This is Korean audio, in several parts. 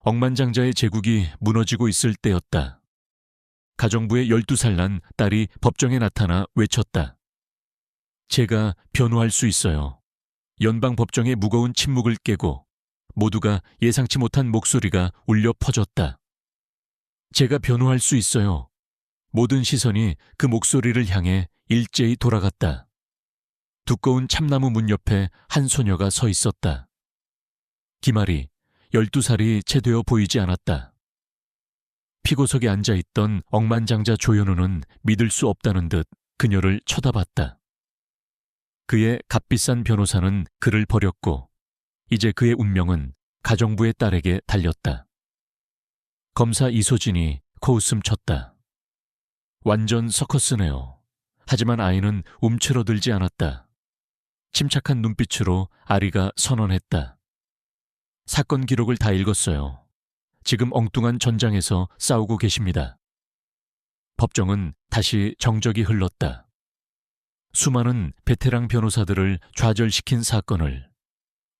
억만장자의 제국이 무너지고 있을 때였다. 가정부의 12살 난 딸이 법정에 나타나 외쳤다. 제가 변호할 수 있어요. 연방법정의 무거운 침묵을 깨고 모두가 예상치 못한 목소리가 울려 퍼졌다. 제가 변호할 수 있어요. 모든 시선이 그 목소리를 향해 일제히 돌아갔다. 두꺼운 참나무 문 옆에 한 소녀가 서 있었다. 기말이 12살이 채 되어 보이지 않았다. 피고석에 앉아있던 억만장자 조현우는 믿을 수 없다는 듯 그녀를 쳐다봤다. 그의 값비싼 변호사는 그를 버렸고 이제 그의 운명은 가정부의 딸에게 달렸다. 검사 이소진이 코웃음 쳤다. 완전 서커스네요. 하지만 아이는 움츠러들지 않았다. 침착한 눈빛으로 아리가 선언했다. 사건 기록을 다 읽었어요. 지금 엉뚱한 전장에서 싸우고 계십니다. 법정은 다시 정적이 흘렀다. 수많은 베테랑 변호사들을 좌절시킨 사건을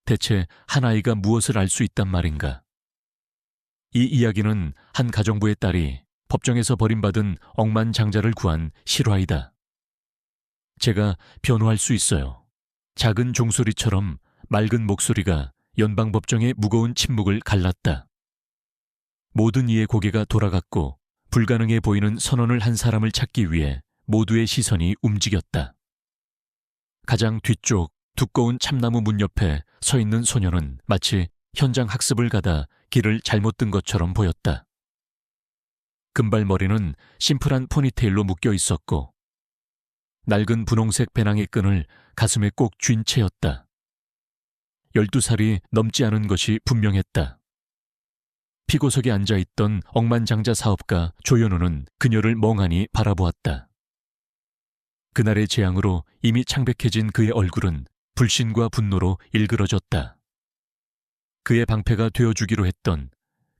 대체 한 아이가 무엇을 알 수 있단 말인가? 이 이야기는 한 가정부의 딸이 법정에서 버림받은 억만장자를 구한 실화이다. 제가 변호할 수 있어요. 작은 종소리처럼 맑은 목소리가 연방법정의 무거운 침묵을 갈랐다. 모든 이의 고개가 돌아갔고 불가능해 보이는 선언을 한 사람을 찾기 위해 모두의 시선이 움직였다. 가장 뒤쪽 두꺼운 참나무 문 옆에 서 있는 소녀는 마치 현장 학습을 가다 길을 잘못 든 것처럼 보였다. 금발머리는 심플한 포니테일로 묶여 있었고 낡은 분홍색 배낭의 끈을 가슴에 꼭 쥔 채였다. 12살이 넘지 않은 것이 분명했다. 피고석에 앉아있던 억만장자 사업가 조현우는 그녀를 멍하니 바라보았다. 그날의 재앙으로 이미 창백해진 그의 얼굴은 불신과 분노로 일그러졌다. 그의 방패가 되어주기로 했던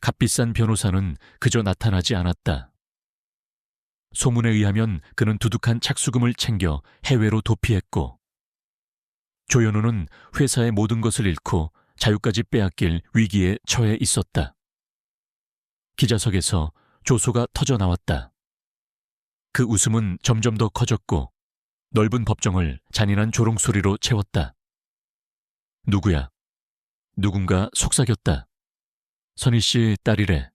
값비싼 변호사는 그저 나타나지 않았다. 소문에 의하면 그는 두둑한 착수금을 챙겨 해외로 도피했고 조현우는 회사의 모든 것을 잃고 자유까지 빼앗길 위기에 처해 있었다. 기자석에서 조소가 터져 나왔다. 그 웃음은 점점 더 커졌고 넓은 법정을 잔인한 조롱소리로 채웠다. 누구야? 누군가 속삭였다. 선희 씨 딸이래.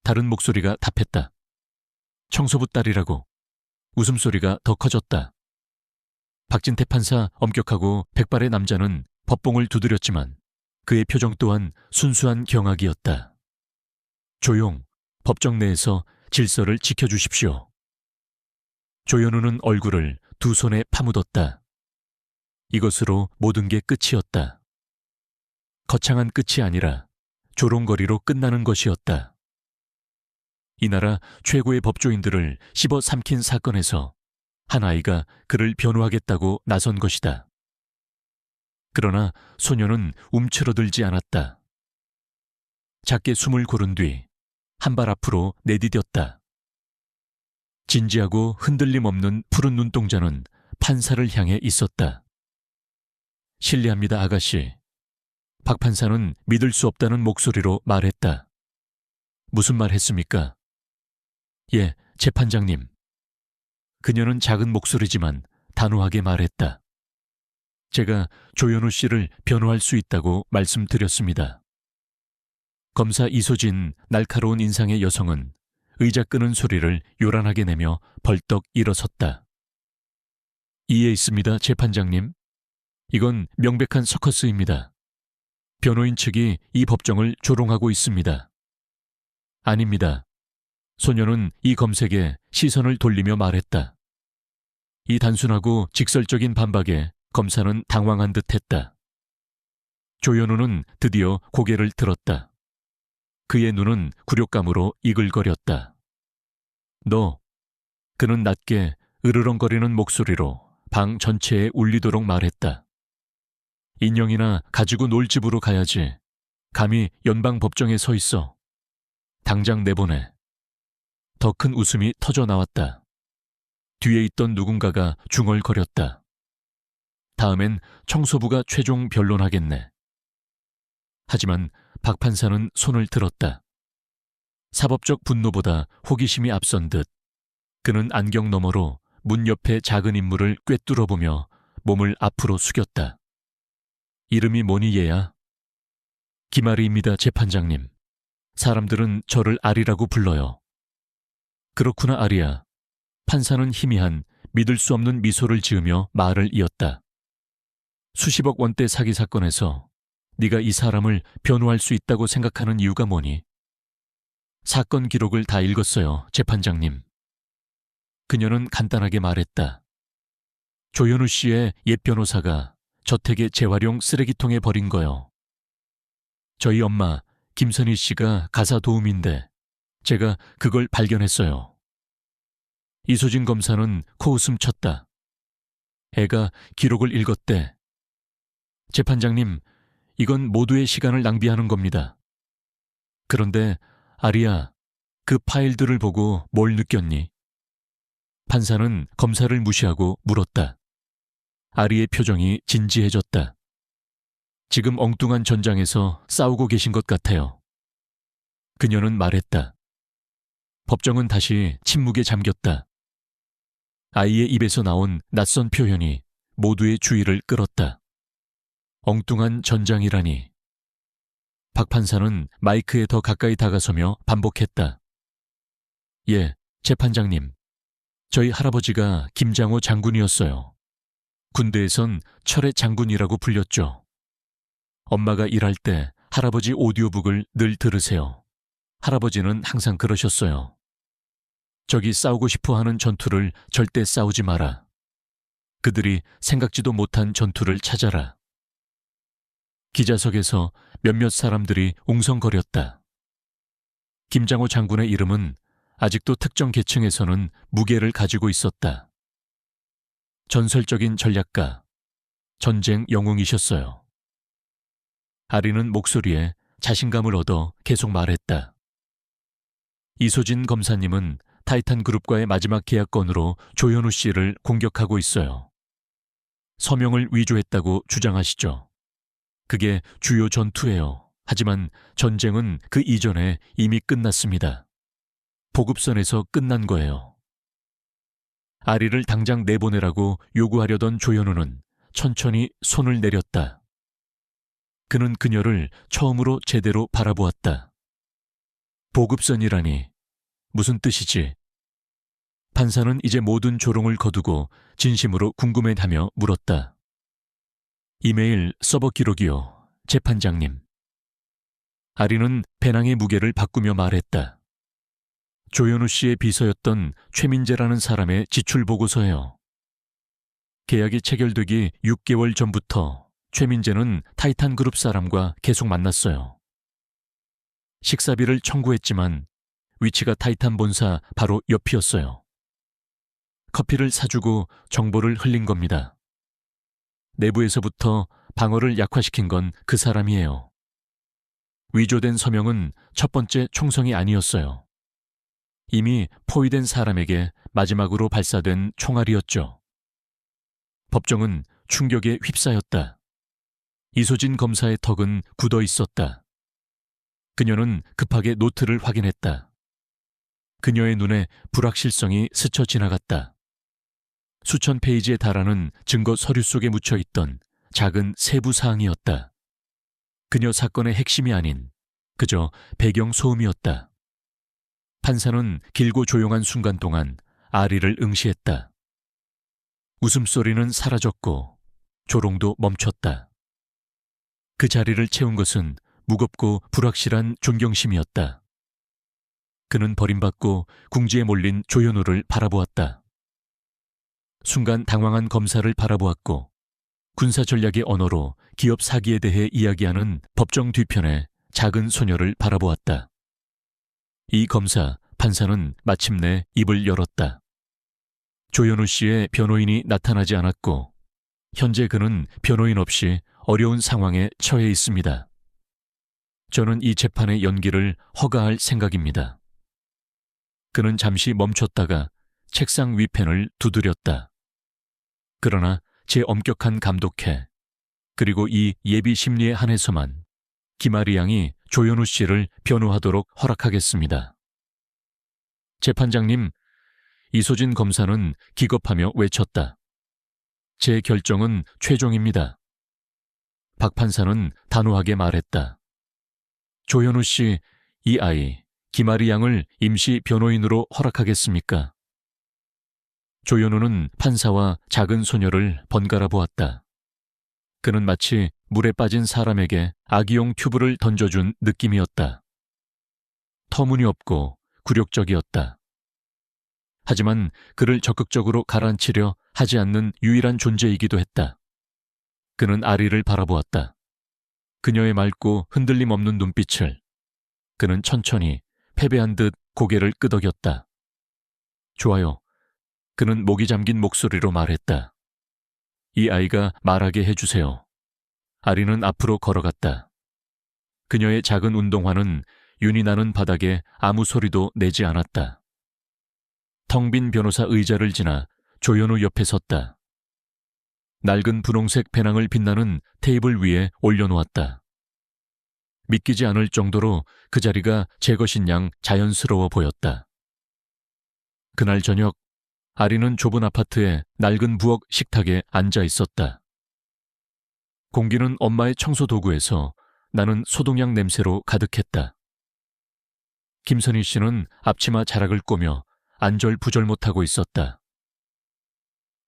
다른 목소리가 답했다. 청소부 딸이라고. 웃음소리가 더 커졌다. 박진태 판사 엄격하고 백발의 남자는 법봉을 두드렸지만 그의 표정 또한 순수한 경악이었다. 조용, 법정 내에서 질서를 지켜주십시오. 조현우는 얼굴을 두 손에 파묻었다. 이것으로 모든 게 끝이었다. 거창한 끝이 아니라 조롱거리로 끝나는 것이었다. 이 나라 최고의 법조인들을 씹어삼킨 사건에서 한 아이가 그를 변호하겠다고 나선 것이다. 그러나 소녀는 움츠러들지 않았다. 작게 숨을 고른 뒤 한 발 앞으로 내디뎠다. 진지하고 흔들림 없는 푸른 눈동자는 판사를 향해 있었다. 실례합니다, 아가씨. 박 판사는 믿을 수 없다는 목소리로 말했다. 무슨 말 했습니까? 예, 재판장님. 그녀는 작은 목소리지만 단호하게 말했다. 제가 조현우 씨를 변호할 수 있다고 말씀드렸습니다. 검사 이소진 날카로운 인상의 여성은 의자 끄는 소리를 요란하게 내며 벌떡 일어섰다. 이해 있습니다, 재판장님. 이건 명백한 서커스입니다. 변호인 측이 이 법정을 조롱하고 있습니다. 아닙니다. 소녀는 이 검색에 시선을 돌리며 말했다. 이 단순하고 직설적인 반박에 검사는 당황한 듯했다. 조현우는 드디어 고개를 들었다. 그의 눈은 굴욕감으로 이글거렸다. 너, 그는 낮게 으르렁거리는 목소리로 방 전체에 울리도록 말했다. 인형이나 가지고 놀 집으로 가야지. 감히 연방법정에 서 있어. 당장 내보내. 더 큰 웃음이 터져 나왔다. 뒤에 있던 누군가가 중얼거렸다. 다음엔 청소부가 최종 변론하겠네. 하지만 박 판사는 손을 들었다. 사법적 분노보다 호기심이 앞선 듯 그는 안경 너머로 문 옆에 작은 인물을 꿰뚫어보며 몸을 앞으로 숙였다. 이름이 뭐니 얘야? 김아리입니다, 재판장님. 사람들은 저를 아리라고 불러요. 그렇구나, 아리야. 판사는 희미한 믿을 수 없는 미소를 지으며 말을 이었다. 수십억 원대 사기 사건에서 네가 이 사람을 변호할 수 있다고 생각하는 이유가 뭐니? 사건 기록을 다 읽었어요, 재판장님. 그녀는 간단하게 말했다. 조현우 씨의 옛 변호사가 저택의 재활용 쓰레기통에 버린 거요. 저희 엄마 김선희 씨가 가사 도우미인데 제가 그걸 발견했어요. 이소진 검사는 코웃음 쳤다. 애가 기록을 읽었대. 재판장님, 이건 모두의 시간을 낭비하는 겁니다. 그런데 아리야, 그 파일들을 보고 뭘 느꼈니? 판사는 검사를 무시하고 물었다. 아리의 표정이 진지해졌다. 지금 엉뚱한 전장에서 싸우고 계신 것 같아요. 그녀는 말했다. 법정은 다시 침묵에 잠겼다. 아이의 입에서 나온 낯선 표현이 모두의 주의를 끌었다. 엉뚱한 전장이라니. 박 판사는 마이크에 더 가까이 다가서며 반복했다. 예, 재판장님. 저희 할아버지가 김장호 장군이었어요. 군대에선 철의 장군이라고 불렸죠. 엄마가 일할 때 할아버지 오디오북을 늘 들으세요. 할아버지는 항상 그러셨어요. 저기 싸우고 싶어 하는 전투를 절대 싸우지 마라. 그들이 생각지도 못한 전투를 찾아라. 기자석에서 몇몇 사람들이 웅성거렸다. 김장호 장군의 이름은 아직도 특정 계층에서는 무게를 가지고 있었다. 전설적인 전략가, 전쟁 영웅이셨어요. 아리는 목소리에 자신감을 얻어 계속 말했다. 이소진 검사님은 타이탄 그룹과의 마지막 계약건으로 조현우 씨를 공격하고 있어요. 서명을 위조했다고 주장하시죠. 그게 주요 전투예요. 하지만 전쟁은 그 이전에 이미 끝났습니다. 보급선에서 끝난 거예요. 아리를 당장 내보내라고 요구하려던 조현우는 천천히 손을 내렸다. 그는 그녀를 처음으로 제대로 바라보았다. 보급선이라니 무슨 뜻이지? 판사는 이제 모든 조롱을 거두고 진심으로 궁금해하며 물었다. 이메일 서버 기록이요, 재판장님. 아리는 배낭의 무게를 바꾸며 말했다. 조현우 씨의 비서였던 최민재라는 사람의 지출 보고서예요. 계약이 체결되기 6개월 전부터 최민재는 타이탄 그룹 사람과 계속 만났어요. 식사비를 청구했지만 위치가 타이탄 본사 바로 옆이었어요. 커피를 사주고 정보를 흘린 겁니다. 내부에서부터 방어를 약화시킨 건 그 사람이에요. 위조된 서명은 첫 번째 총성이 아니었어요. 이미 포위된 사람에게 마지막으로 발사된 총알이었죠. 법정은 충격에 휩싸였다. 이소진 검사의 턱은 굳어 있었다. 그녀는 급하게 노트를 확인했다. 그녀의 눈에 불확실성이 스쳐 지나갔다. 수천 페이지에 달하는 증거 서류 속에 묻혀있던 작은 세부 사항이었다. 그녀 사건의 핵심이 아닌 그저 배경 소음이었다. 판사는 길고 조용한 순간 동안 아리를 응시했다. 웃음소리는 사라졌고 조롱도 멈췄다. 그 자리를 채운 것은 무겁고 불확실한 존경심이었다. 그는 버림받고 궁지에 몰린 조현우를 바라보았다. 순간 당황한 검사를 바라보았고 군사 전략의 언어로 기업 사기에 대해 이야기하는 법정 뒤편의 작은 소녀를 바라보았다. 이 검사, 판사는 마침내 입을 열었다. 조현우 씨의 변호인이 나타나지 않았고 현재 그는 변호인 없이 어려운 상황에 처해 있습니다. 저는 이 재판의 연기를 허가할 생각입니다. 그는 잠시 멈췄다가 책상 위 펜을 두드렸다. 그러나 제 엄격한 감독회, 그리고 이 예비 심리에 한해서만 김아리 양이 조현우 씨를 변호하도록 허락하겠습니다. 재판장님, 이소진 검사는 기겁하며 외쳤다. 제 결정은 최종입니다. 박 판사는 단호하게 말했다. 조현우 씨, 이 아이, 김아리 양을 임시 변호인으로 허락하겠습니까? 조현우는 판사와 작은 소녀를 번갈아 보았다. 그는 마치 물에 빠진 사람에게 아기용 튜브를 던져준 느낌이었다. 터무니없고 굴욕적이었다. 하지만 그를 적극적으로 가라앉히려 하지 않는 유일한 존재이기도 했다. 그는 아리를 바라보았다. 그녀의 맑고 흔들림 없는 눈빛을. 그는 천천히 패배한 듯 고개를 끄덕였다. 좋아요. 그는 목이 잠긴 목소리로 말했다. 이 아이가 말하게 해주세요. 아리는 앞으로 걸어갔다. 그녀의 작은 운동화는 윤이 나는 바닥에 아무 소리도 내지 않았다. 텅 빈 변호사 의자를 지나 조현우 옆에 섰다. 낡은 분홍색 배낭을 빛나는 테이블 위에 올려놓았다. 믿기지 않을 정도로 그 자리가 제 것인 양 자연스러워 보였다. 그날 저녁 아리는 좁은 아파트의 낡은 부엌 식탁에 앉아 있었다. 공기는 엄마의 청소 도구에서 나는 소독약 냄새로 가득했다. 김선희 씨는 앞치마 자락을 꼬며 안절부절 못하고 있었다.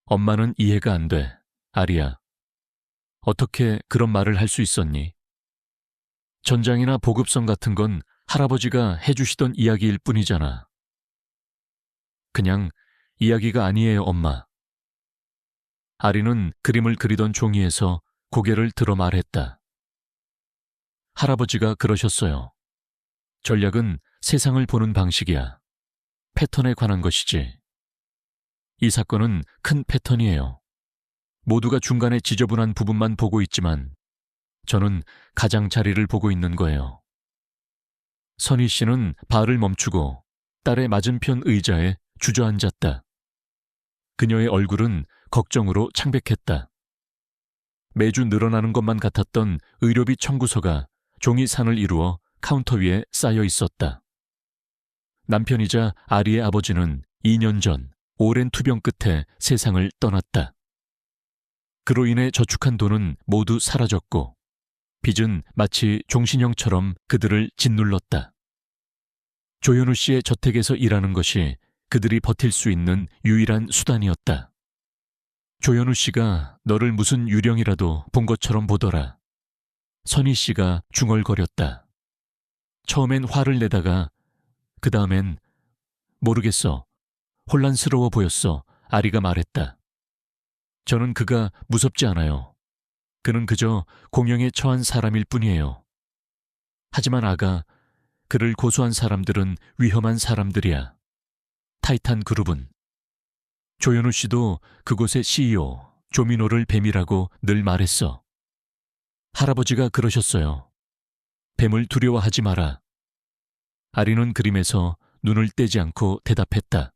엄마는 이해가 안 돼, 아리야. 어떻게 그런 말을 할 수 있었니? 전장이나 보급선 같은 건 할아버지가 해주시던 이야기일 뿐이잖아. 그냥 이야기가 아니에요, 엄마. 아리는 그림을 그리던 종이에서 고개를 들어 말했다. 할아버지가 그러셨어요. 전략은 세상을 보는 방식이야. 패턴에 관한 것이지. 이 사건은 큰 패턴이에요. 모두가 중간에 지저분한 부분만 보고 있지만 저는 가장자리를 보고 있는 거예요. 선희 씨는 발을 멈추고 딸의 맞은편 의자에 주저앉았다. 그녀의 얼굴은 걱정으로 창백했다. 매주 늘어나는 것만 같았던 의료비 청구서가 종이산을 이루어 카운터 위에 쌓여 있었다. 남편이자 아리의 아버지는 2년 전 오랜 투병 끝에 세상을 떠났다. 그로 인해 저축한 돈은 모두 사라졌고 빚은 마치 종신형처럼 그들을 짓눌렀다. 조현우 씨의 저택에서 일하는 것이 그들이 버틸 수 있는 유일한 수단이었다. 조현우 씨가 너를 무슨 유령이라도 본 것처럼 보더라. 선희 씨가 중얼거렸다. 처음엔 화를 내다가 그 다음엔 모르겠어. 혼란스러워 보였어. 아리가 말했다. 저는 그가 무섭지 않아요. 그는 그저 공영에 처한 사람일 뿐이에요. 하지만 아가, 그를 고소한 사람들은 위험한 사람들이야. 타이탄 그룹은. 조현우 씨도 그곳의 CEO, 조민호를 뱀이라고 늘 말했어. 할아버지가 그러셨어요. 뱀을 두려워하지 마라. 아리는 그림에서 눈을 떼지 않고 대답했다.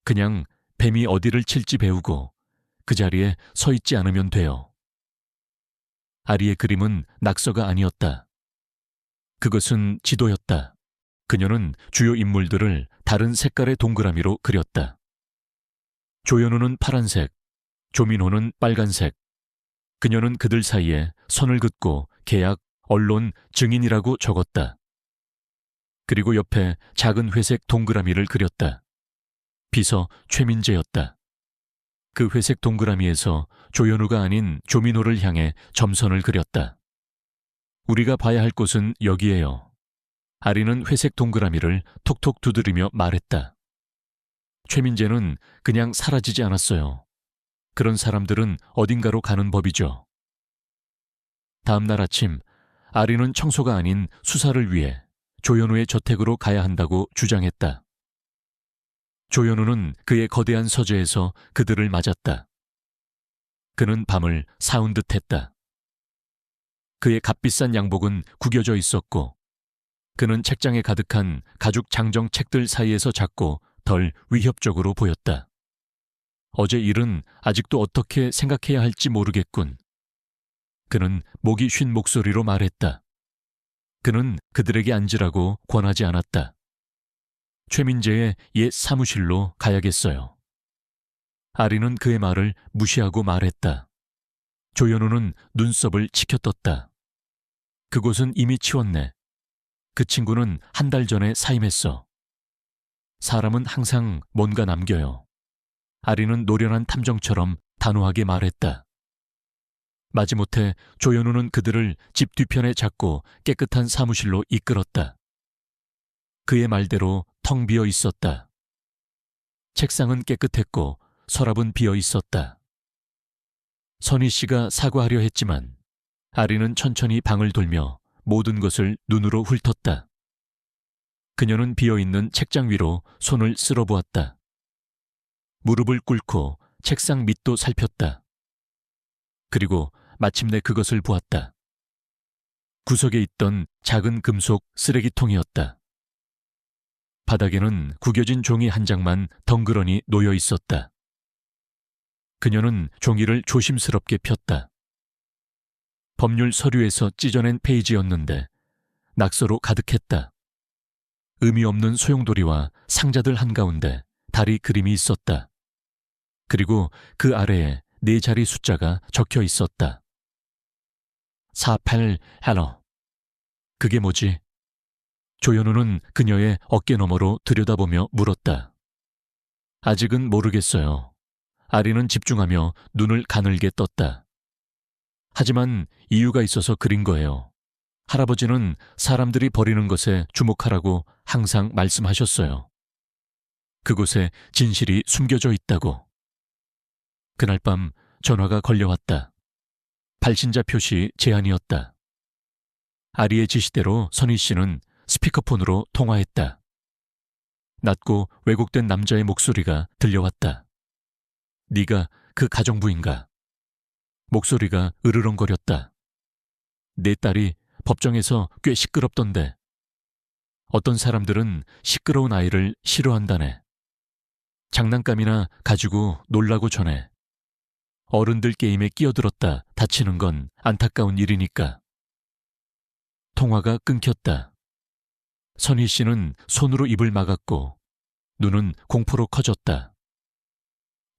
그냥 뱀이 어디를 칠지 배우고 그 자리에 서 있지 않으면 돼요. 아리의 그림은 낙서가 아니었다. 그것은 지도였다. 그녀는 주요 인물들을 다른 색깔의 동그라미로 그렸다. 조현우는 파란색, 조민호는 빨간색. 그녀는 그들 사이에 선을 긋고 계약, 언론, 증인이라고 적었다. 그리고 옆에 작은 회색 동그라미를 그렸다. 비서 최민재였다. 그 회색 동그라미에서 조현우가 아닌 조민호를 향해 점선을 그렸다. 우리가 봐야 할 곳은 여기예요. 아리는 회색 동그라미를 톡톡 두드리며 말했다. 최민재는 그냥 사라지지 않았어요. 그런 사람들은 어딘가로 가는 법이죠. 다음 날 아침, 아리는 청소가 아닌 수사를 위해 조현우의 저택으로 가야 한다고 주장했다. 조현우는 그의 거대한 서재에서 그들을 맞았다. 그는 밤을 사운 듯했다. 그의 값비싼 양복은 구겨져 있었고 그는 책장에 가득한 가죽 장정 책들 사이에서 작고 덜 위협적으로 보였다. 어제 일은 아직도 어떻게 생각해야 할지 모르겠군. 그는 목이 쉰 목소리로 말했다. 그는 그들에게 앉으라고 권하지 않았다. 최민재의 옛 사무실로 가야겠어요. 아리는 그의 말을 무시하고 말했다. 조현우는 눈썹을 치켜떴다. 그곳은 이미 치웠네. 그 친구는 한 달 전에 사임했어. 사람은 항상 뭔가 남겨요. 아리는 노련한 탐정처럼 단호하게 말했다. 마지못해 조현우는 그들을 집 뒤편에 작고 깨끗한 사무실로 이끌었다. 그의 말대로 텅 비어 있었다. 책상은 깨끗했고 서랍은 비어 있었다. 선희 씨가 사과하려 했지만 아리는 천천히 방을 돌며 모든 것을 눈으로 훑었다. 그녀는 비어있는 책장 위로 손을 쓸어보았다. 무릎을 꿇고 책상 밑도 살폈다. 그리고 마침내 그것을 보았다. 구석에 있던 작은 금속 쓰레기통이었다. 바닥에는 구겨진 종이 한 장만 덩그러니 놓여 있었다. 그녀는 종이를 조심스럽게 폈다. 법률 서류에서 찢어낸 페이지였는데 낙서로 가득했다. 의미 없는 소용돌이와 상자들 한가운데 다리 그림이 있었다. 그리고 그 아래에 4자리 숫자가 적혀 있었다. 48 헬러. 그게 뭐지? 조현우는 그녀의 어깨 너머로 들여다보며 물었다. 아직은 모르겠어요. 아리는 집중하며 눈을 가늘게 떴다. 하지만 이유가 있어서 그린 거예요. 할아버지는 사람들이 버리는 것에 주목하라고 항상 말씀하셨어요. 그곳에 진실이 숨겨져 있다고. 그날 밤 전화가 걸려왔다. 발신자 표시 제한이었다. 아리의 지시대로 선희 씨는 스피커폰으로 통화했다. 낮고 왜곡된 남자의 목소리가 들려왔다. 네가 그 가정부인가? 목소리가 으르렁거렸다. 내 딸이 법정에서 꽤 시끄럽던데. 어떤 사람들은 시끄러운 아이를 싫어한다네. 장난감이나 가지고 놀라고 전해. 어른들 게임에 끼어들었다 다치는 건 안타까운 일이니까. 통화가 끊겼다. 선희 씨는 손으로 입을 막았고 눈은 공포로 커졌다.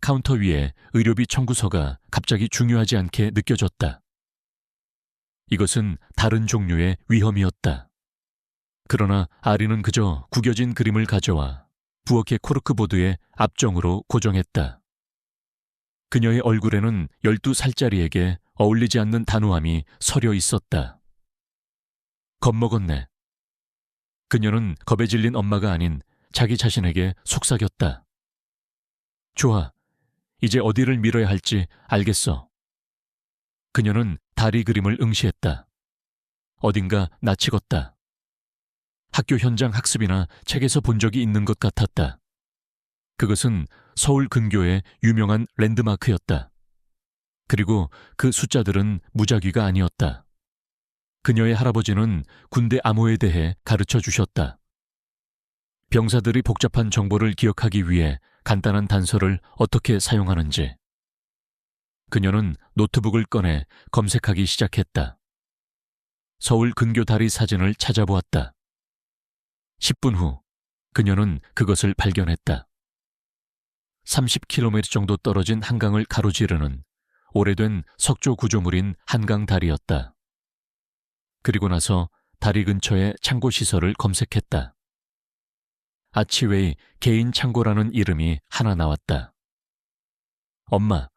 카운터 위에 의료비 청구서가 갑자기 중요하지 않게 느껴졌다. 이것은 다른 종류의 위험이었다. 그러나 아리는 그저 구겨진 그림을 가져와 부엌의 코르크보드에 앞정으로 고정했다. 그녀의 얼굴에는 12살짜리에게 어울리지 않는 단호함이 서려 있었다. 겁먹었네. 그녀는 겁에 질린 엄마가 아닌 자기 자신에게 속삭였다. 좋아. 이제 어디를 밀어야 할지 알겠어. 그녀는 다리 그림을 응시했다. 어딘가 낯익었다. 학교 현장 학습이나 책에서 본 적이 있는 것 같았다. 그것은 서울 근교의 유명한 랜드마크였다. 그리고 그 숫자들은 무작위가 아니었다. 그녀의 할아버지는 군대 암호에 대해 가르쳐 주셨다. 병사들이 복잡한 정보를 기억하기 위해 간단한 단서를 어떻게 사용하는지. 그녀는 노트북을 꺼내 검색하기 시작했다. 서울 근교 다리 사진을 찾아보았다. 10분 후 그녀는 그것을 발견했다. 30km 정도 떨어진 한강을 가로지르는 오래된 석조 구조물인 한강다리였다. 그리고 나서 다리 근처의 창고시설을 검색했다. 아치웨이 개인 창고라는 이름이 하나 나왔다. 엄마,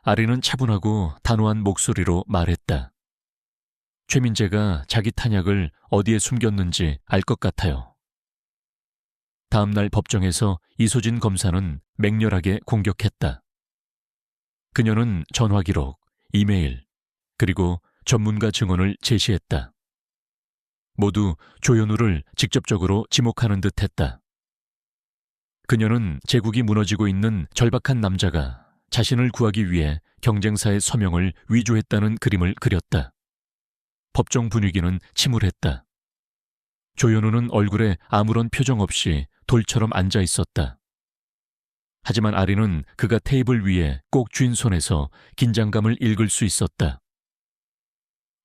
아리는 차분하고 단호한 목소리로 말했다. 최민재가 자기 탄약을 어디에 숨겼는지 알 것 같아요. 다음 날 법정에서 이소진 검사는 맹렬하게 공격했다. 그녀는 전화 기록, 이메일, 그리고 전문가 증언을 제시했다. 모두 조현우를 직접적으로 지목하는 듯했다. 그녀는 제국이 무너지고 있는 절박한 남자가 자신을 구하기 위해 경쟁사의 서명을 위조했다는 그림을 그렸다. 법정 분위기는 침울했다. 조현우는 얼굴에 아무런 표정 없이 돌처럼 앉아 있었다. 하지만 아리는 그가 테이블 위에 꼭 쥔 손에서 긴장감을 읽을 수 있었다.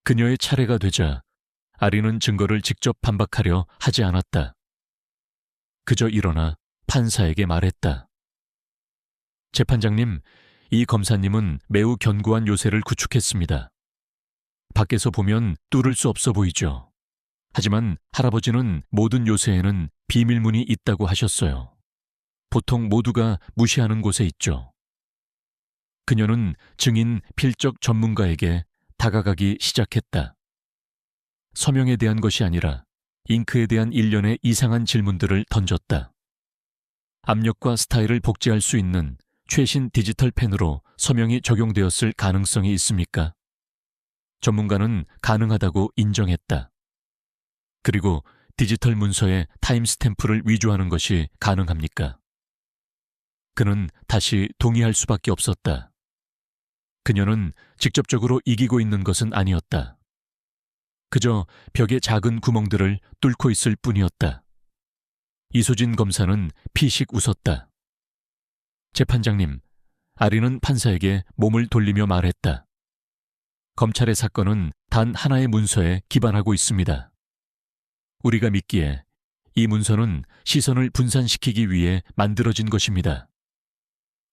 그녀의 차례가 되자 아리는 증거를 직접 반박하려 하지 않았다. 그저 일어나 판사에게 말했다. 재판장님, 이 검사님은 매우 견고한 요새를 구축했습니다. 밖에서 보면 뚫을 수 없어 보이죠. 하지만 할아버지는 모든 요새에는 비밀문이 있다고 하셨어요. 보통 모두가 무시하는 곳에 있죠. 그녀는 증인 필적 전문가에게 다가가기 시작했다. 서명에 대한 것이 아니라 잉크에 대한 일련의 이상한 질문들을 던졌다. 압력과 스타일을 복제할 수 있는 최신 디지털 펜으로 서명이 적용되었을 가능성이 있습니까? 전문가는 가능하다고 인정했다. 그리고 디지털 문서에 타임스탬프를 위조하는 것이 가능합니까? 그는 다시 동의할 수밖에 없었다. 그녀는 직접적으로 이기고 있는 것은 아니었다. 그저 벽에 작은 구멍들을 뚫고 있을 뿐이었다. 이소진 검사는 피식 웃었다. 재판장님, 아리는 판사에게 몸을 돌리며 말했다. 검찰의 사건은 단 하나의 문서에 기반하고 있습니다. 우리가 믿기에 이 문서는 시선을 분산시키기 위해 만들어진 것입니다.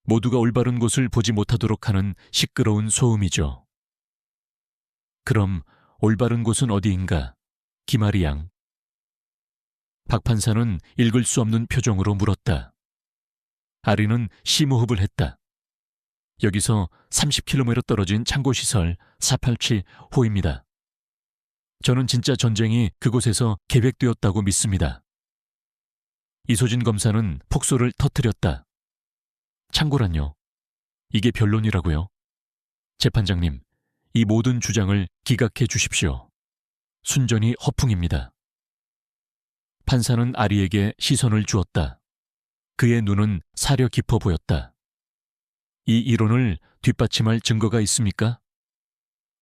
모두가 올바른 곳을 보지 못하도록 하는 시끄러운 소음이죠. 그럼 올바른 곳은 어디인가? 김아리 양. 박 판사는 읽을 수 없는 표정으로 물었다. 아리는 심호흡을 했다. 여기서 30km 떨어진 창고시설 487호입니다. 저는 진짜 전쟁이 그곳에서 계획되었다고 믿습니다. 이소진 검사는 폭소를 터뜨렸다. 창고란요? 이게 변론이라고요? 재판장님, 이 모든 주장을 기각해 주십시오. 순전히 허풍입니다. 판사는 아리에게 시선을 주었다. 그의 눈은 사려 깊어 보였다. 이 이론을 뒷받침할 증거가 있습니까?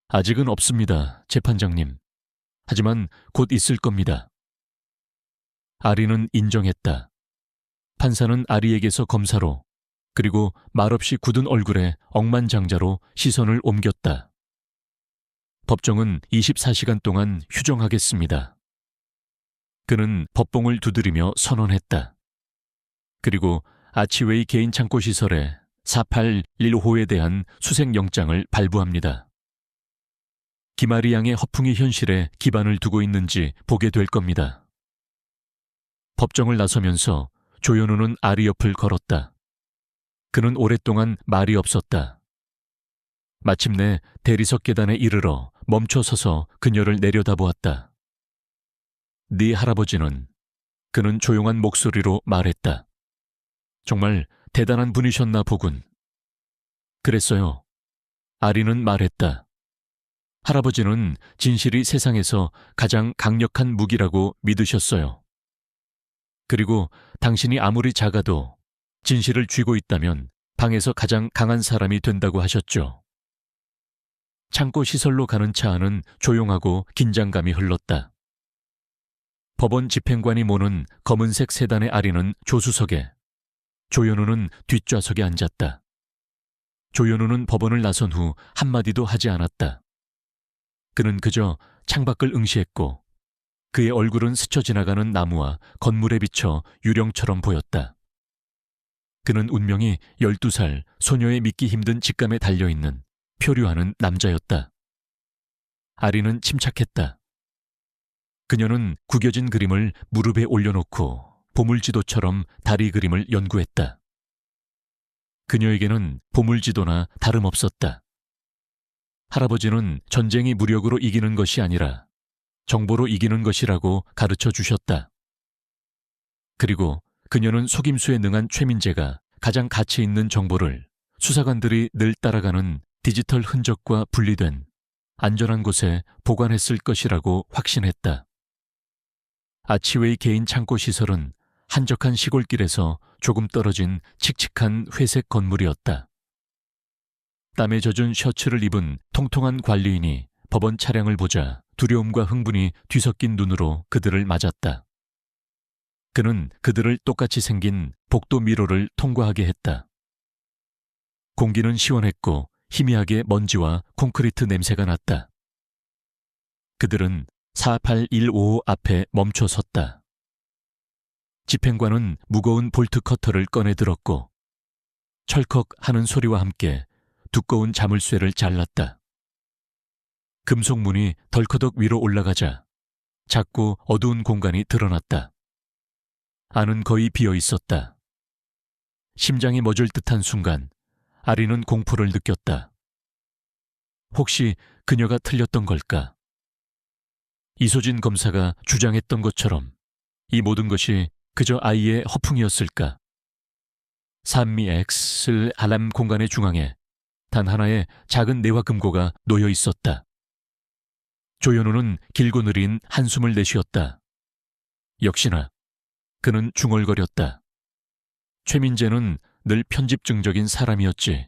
아직은 없습니다, 재판장님. 하지만 곧 있을 겁니다. 아리는 인정했다. 판사는 아리에게서 검사로, 그리고 말없이 굳은 얼굴에 억만장자로 시선을 옮겼다. 법정은 24시간 동안 휴정하겠습니다. 그는 법봉을 두드리며 선언했다. 그리고 아치웨이 개인 창고 시설에 481호에 대한 수색영장을 발부합니다. 김아리 양의 허풍이 현실에 기반을 두고 있는지 보게 될 겁니다. 법정을 나서면서 조현우는 아리 옆을 걸었다. 그는 오랫동안 말이 없었다. 마침내 대리석 계단에 이르러 멈춰 서서 그녀를 내려다보았다. 네 할아버지는, 그는 조용한 목소리로 말했다. 정말 대단한 분이셨나 보군. 그랬어요. 아리는 말했다. 할아버지는 진실이 세상에서 가장 강력한 무기라고 믿으셨어요. 그리고 당신이 아무리 작아도 진실을 쥐고 있다면 방에서 가장 강한 사람이 된다고 하셨죠. 창고 시설로 가는 차 안은 조용하고 긴장감이 흘렀다. 법원 집행관이 모는 검은색 세단의 아리는 조수석에, 조현우는 뒷좌석에 앉았다. 조현우는 법원을 나선 후 한마디도 하지 않았다. 그는 그저 창밖을 응시했고 그의 얼굴은 스쳐 지나가는 나무와 건물에 비쳐 유령처럼 보였다. 그는 운명이 12살 소녀의 믿기 힘든 직감에 달려있는 표류하는 남자였다. 아리는 침착했다. 그녀는 구겨진 그림을 무릎에 올려놓고 보물지도처럼 다리 그림을 연구했다. 그녀에게는 보물지도나 다름없었다. 할아버지는 전쟁이 무력으로 이기는 것이 아니라 정보로 이기는 것이라고 가르쳐 주셨다. 그리고 그녀는 속임수에 능한 최민재가 가장 가치 있는 정보를 수사관들이 늘 따라가는 디지털 흔적과 분리된 안전한 곳에 보관했을 것이라고 확신했다. 아치웨이 개인 창고 시설은 한적한 시골길에서 조금 떨어진 칙칙한 회색 건물이었다. 땀에 젖은 셔츠를 입은 통통한 관리인이 법원 차량을 보자 두려움과 흥분이 뒤섞인 눈으로 그들을 맞았다. 그는 그들을 똑같이 생긴 복도 미로를 통과하게 했다. 공기는 시원했고 희미하게 먼지와 콘크리트 냄새가 났다. 그들은 4815 앞에 멈춰 섰다. 집행관은 무거운 볼트 커터를 꺼내 들었고 철컥 하는 소리와 함께 두꺼운 자물쇠를 잘랐다. 금속 문이 덜커덕 위로 올라가자 작고 어두운 공간이 드러났다. 안은 거의 비어 있었다. 심장이 멎을 듯한 순간 아리는 공포를 느꼈다. 혹시 그녀가 틀렸던 걸까? 이소진 검사가 주장했던 것처럼 이 모든 것이 그저 아이의 허풍이었을까? 산미 X를 알람 공간의 중앙에 단 하나의 작은 내화 금고가 놓여 있었다. 조현우는 길고 느린 한숨을 내쉬었다. 역시나 그는 중얼거렸다. 최민재는 늘 편집증적인 사람이었지.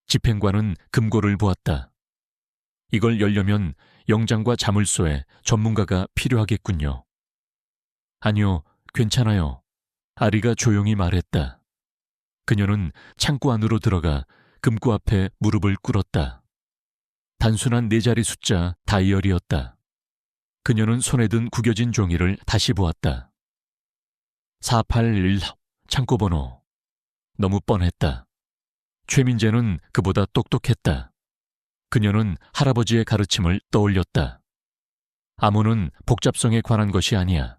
집행관은 금고를 보았다. 이걸 열려면 영장과 자물쇠에 전문가가 필요하겠군요. 아니요, 괜찮아요. 아리가 조용히 말했다. 그녀는 창고 안으로 들어가 금고 앞에 무릎을 꿇었다. 단순한 4자리 숫자 다이어리였다. 그녀는 손에 든 구겨진 종이를 다시 보았다. 481 창고 번호. 너무 뻔했다. 최민재는 그보다 똑똑했다. 그녀는 할아버지의 가르침을 떠올렸다. 암호는 복잡성에 관한 것이 아니야.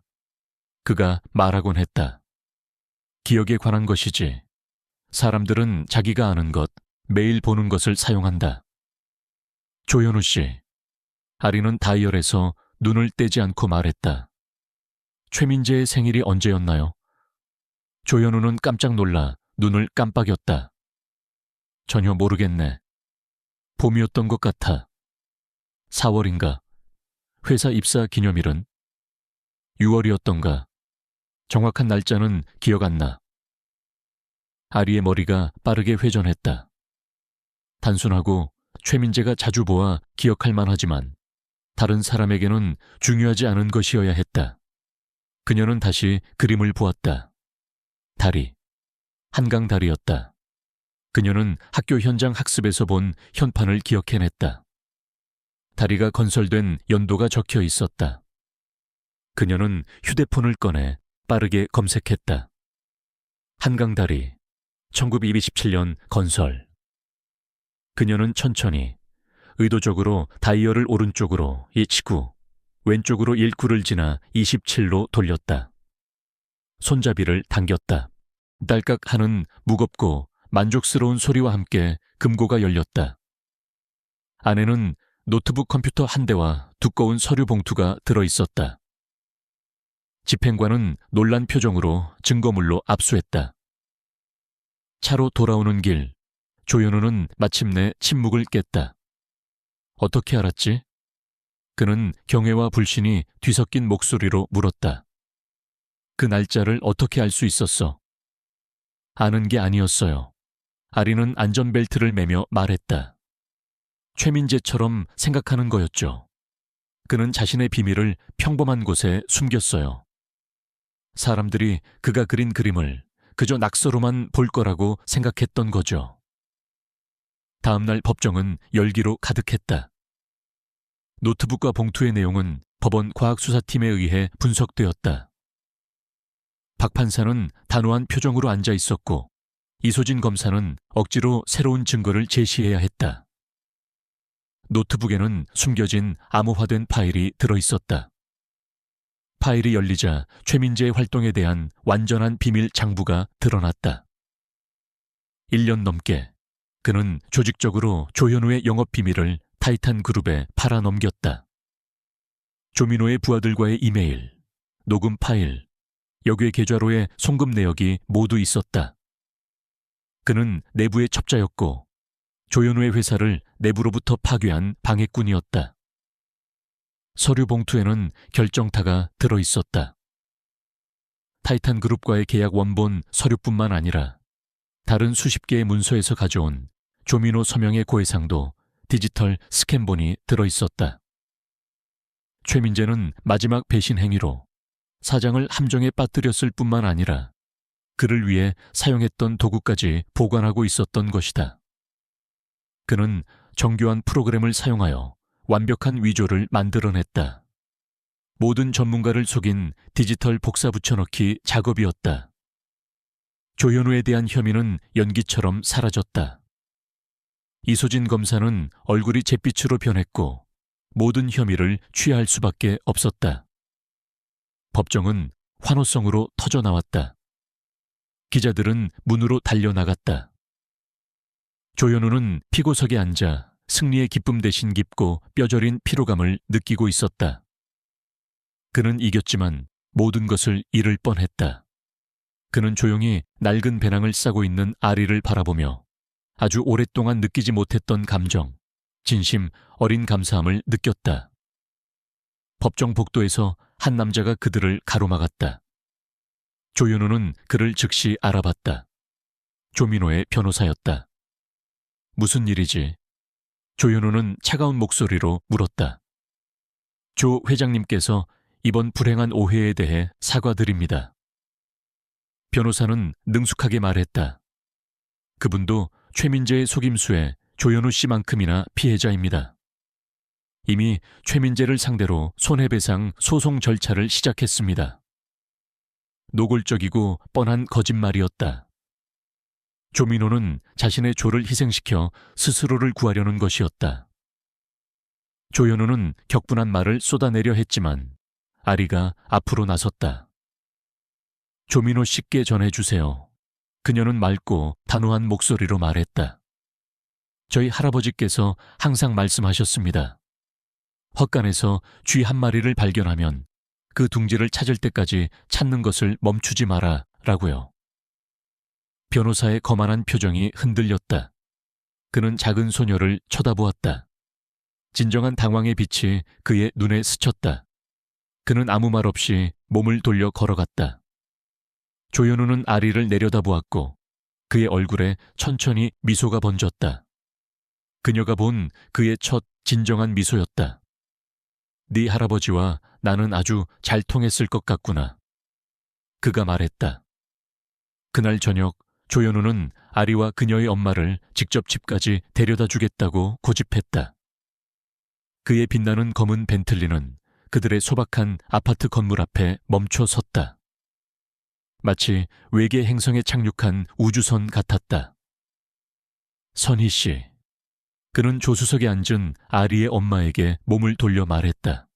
그가 말하곤 했다. 기억에 관한 것이지. 사람들은 자기가 아는 것, 매일 보는 것을 사용한다. 조현우 씨. 아리는 다이얼에서 눈을 떼지 않고 말했다. 최민재의 생일이 언제였나요? 조현우는 깜짝 놀라 눈을 깜빡였다. 전혀 모르겠네. 봄이었던 것 같아. 4월인가? 회사 입사 기념일은? 6월이었던가? 정확한 날짜는 기억 안 나. 아리의 머리가 빠르게 회전했다. 단순하고 최민재가 자주 보아 기억할 만하지만 다른 사람에게는 중요하지 않은 것이어야 했다. 그녀는 다시 그림을 보았다. 다리. 한강 다리였다. 그녀는 학교 현장 학습에서 본 현판을 기억해냈다. 다리가 건설된 연도가 적혀 있었다. 그녀는 휴대폰을 꺼내 빠르게 검색했다. 한강 다리, 1927년 건설. 그녀는 천천히, 의도적으로 다이얼을 오른쪽으로 29, 왼쪽으로 19를 지나 27로 돌렸다. 손잡이를 당겼다. 딸깍 하는 무겁고 만족스러운 소리와 함께 금고가 열렸다. 안에는 노트북 컴퓨터 한 대와 두꺼운 서류 봉투가 들어있었다. 집행관은 놀란 표정으로 증거물로 압수했다. 차로 돌아오는 길, 조현우는 마침내 침묵을 깼다. 어떻게 알았지? 그는 경외와 불신이 뒤섞인 목소리로 물었다. 그 날짜를 어떻게 알 수 있었어? 아는 게 아니었어요. 아리는 안전벨트를 매며 말했다. 최민재처럼 생각하는 거였죠. 그는 자신의 비밀을 평범한 곳에 숨겼어요. 사람들이 그가 그린 그림을 그저 낙서로만 볼 거라고 생각했던 거죠. 다음 날 법정은 열기로 가득했다. 노트북과 봉투의 내용은 법원 과학수사팀에 의해 분석되었다. 박 판사는 단호한 표정으로 앉아 있었고 이소진 검사는 억지로 새로운 증거를 제시해야 했다. 노트북에는 숨겨진 암호화된 파일이 들어있었다. 파일이 열리자 최민재의 활동에 대한 완전한 비밀 장부가 드러났다. 1년 넘게 그는 조직적으로 조현우의 영업 비밀을 타이탄 그룹에 팔아넘겼다. 조민호의 부하들과의 이메일, 녹음 파일, 역외 계좌로의 송금 내역이 모두 있었다. 그는 내부의 첩자였고 조현우의 회사를 내부로부터 파괴한 방해꾼이었다. 서류 봉투에는 결정타가 들어있었다. 타이탄 그룹과의 계약 원본 서류뿐만 아니라 다른 수십 개의 문서에서 가져온 조민호 서명의 고해상도 디지털 스캔본이 들어있었다. 최민재는 마지막 배신 행위로 사장을 함정에 빠뜨렸을 뿐만 아니라 그를 위해 사용했던 도구까지 보관하고 있었던 것이다. 그는 정교한 프로그램을 사용하여 완벽한 위조를 만들어냈다. 모든 전문가를 속인 디지털 복사 붙여넣기 작업이었다. 조현우에 대한 혐의는 연기처럼 사라졌다. 이소진 검사는 얼굴이 잿빛으로 변했고 모든 혐의를 취하할 수밖에 없었다. 법정은 환호성으로 터져나왔다. 기자들은 문으로 달려나갔다. 조현우는 피고석에 앉아 승리의 기쁨 대신 깊고 뼈저린 피로감을 느끼고 있었다. 그는 이겼지만 모든 것을 잃을 뻔했다. 그는 조용히 낡은 배낭을 싸고 있는 아리를 바라보며 아주 오랫동안 느끼지 못했던 감정, 진심 어린 감사함을 느꼈다. 법정 복도에서 한 남자가 그들을 가로막았다. 조현우는 그를 즉시 알아봤다. 조민호의 변호사였다. 무슨 일이지? 조현우는 차가운 목소리로 물었다. 조 회장님께서 이번 불행한 오해에 대해 사과드립니다. 변호사는 능숙하게 말했다. 그분도 최민재의 속임수에 조현우 씨만큼이나 피해자입니다. 이미 최민재를 상대로 손해배상 소송 절차를 시작했습니다. 노골적이고 뻔한 거짓말이었다. 조민호는 자신의 조를 희생시켜 스스로를 구하려는 것이었다. 조현우는 격분한 말을 쏟아내려 했지만 아리가 앞으로 나섰다. 조민호 씨께 전해주세요. 그녀는 맑고 단호한 목소리로 말했다. 저희 할아버지께서 항상 말씀하셨습니다. 헛간에서 쥐 한 마리를 발견하면 그 둥지를 찾을 때까지 찾는 것을 멈추지 마라 라고요. 변호사의 거만한 표정이 흔들렸다. 그는 작은 소녀를 쳐다보았다. 진정한 당황의 빛이 그의 눈에 스쳤다. 그는 아무 말 없이 몸을 돌려 걸어갔다. 조현우는 아리를 내려다보았고 그의 얼굴에 천천히 미소가 번졌다. 그녀가 본 그의 첫 진정한 미소였다. 네 할아버지와 나는 아주 잘 통했을 것 같구나. 그가 말했다. 그날 저녁 조현우는 아리와 그녀의 엄마를 직접 집까지 데려다 주겠다고 고집했다. 그의 빛나는 검은 벤틀리는 그들의 소박한 아파트 건물 앞에 멈춰 섰다. 마치 외계 행성에 착륙한 우주선 같았다. 선희 씨. 그는 조수석에 앉은 아리의 엄마에게 몸을 돌려 말했다.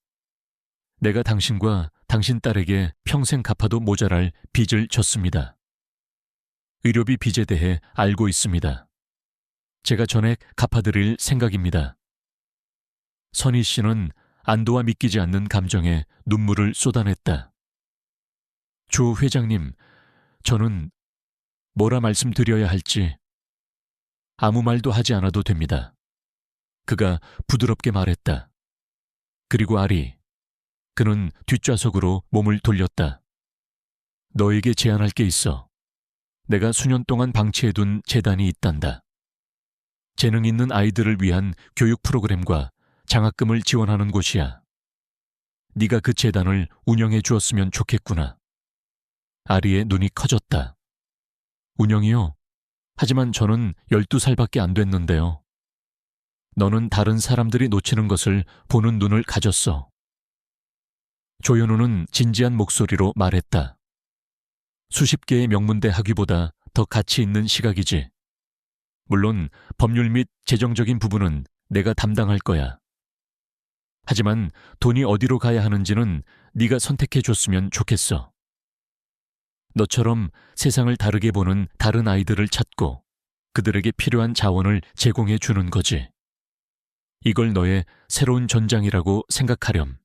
내가 당신과 당신 딸에게 평생 갚아도 모자랄 빚을 졌습니다. 의료비 빚에 대해 알고 있습니다. 제가 전액 갚아드릴 생각입니다. 선희 씨는 안도와 믿기지 않는 감정에 눈물을 쏟아냈다. 조 회장님, 저는 뭐라 말씀드려야 할지 아무 말도 하지 않아도 됩니다. 그가 부드럽게 말했다. 그리고 아리, 그는 뒷좌석으로 몸을 돌렸다. 너에게 제안할 게 있어. 내가 수년 동안 방치해둔 재단이 있단다. 재능 있는 아이들을 위한 교육 프로그램과 장학금을 지원하는 곳이야. 네가 그 재단을 운영해 주었으면 좋겠구나. 아리의 눈이 커졌다. 운영이요? 하지만 저는 12살밖에 안 됐는데요. 너는 다른 사람들이 놓치는 것을 보는 눈을 가졌어. 조현우는 진지한 목소리로 말했다. 수십 개의 명문대 학위보다 더 가치 있는 시각이지. 물론 법률 및 재정적인 부분은 내가 담당할 거야. 하지만 돈이 어디로 가야 하는지는 네가 선택해 줬으면 좋겠어. 너처럼 세상을 다르게 보는 다른 아이들을 찾고 그들에게 필요한 자원을 제공해 주는 거지. 이걸 너의 새로운 전장이라고 생각하렴.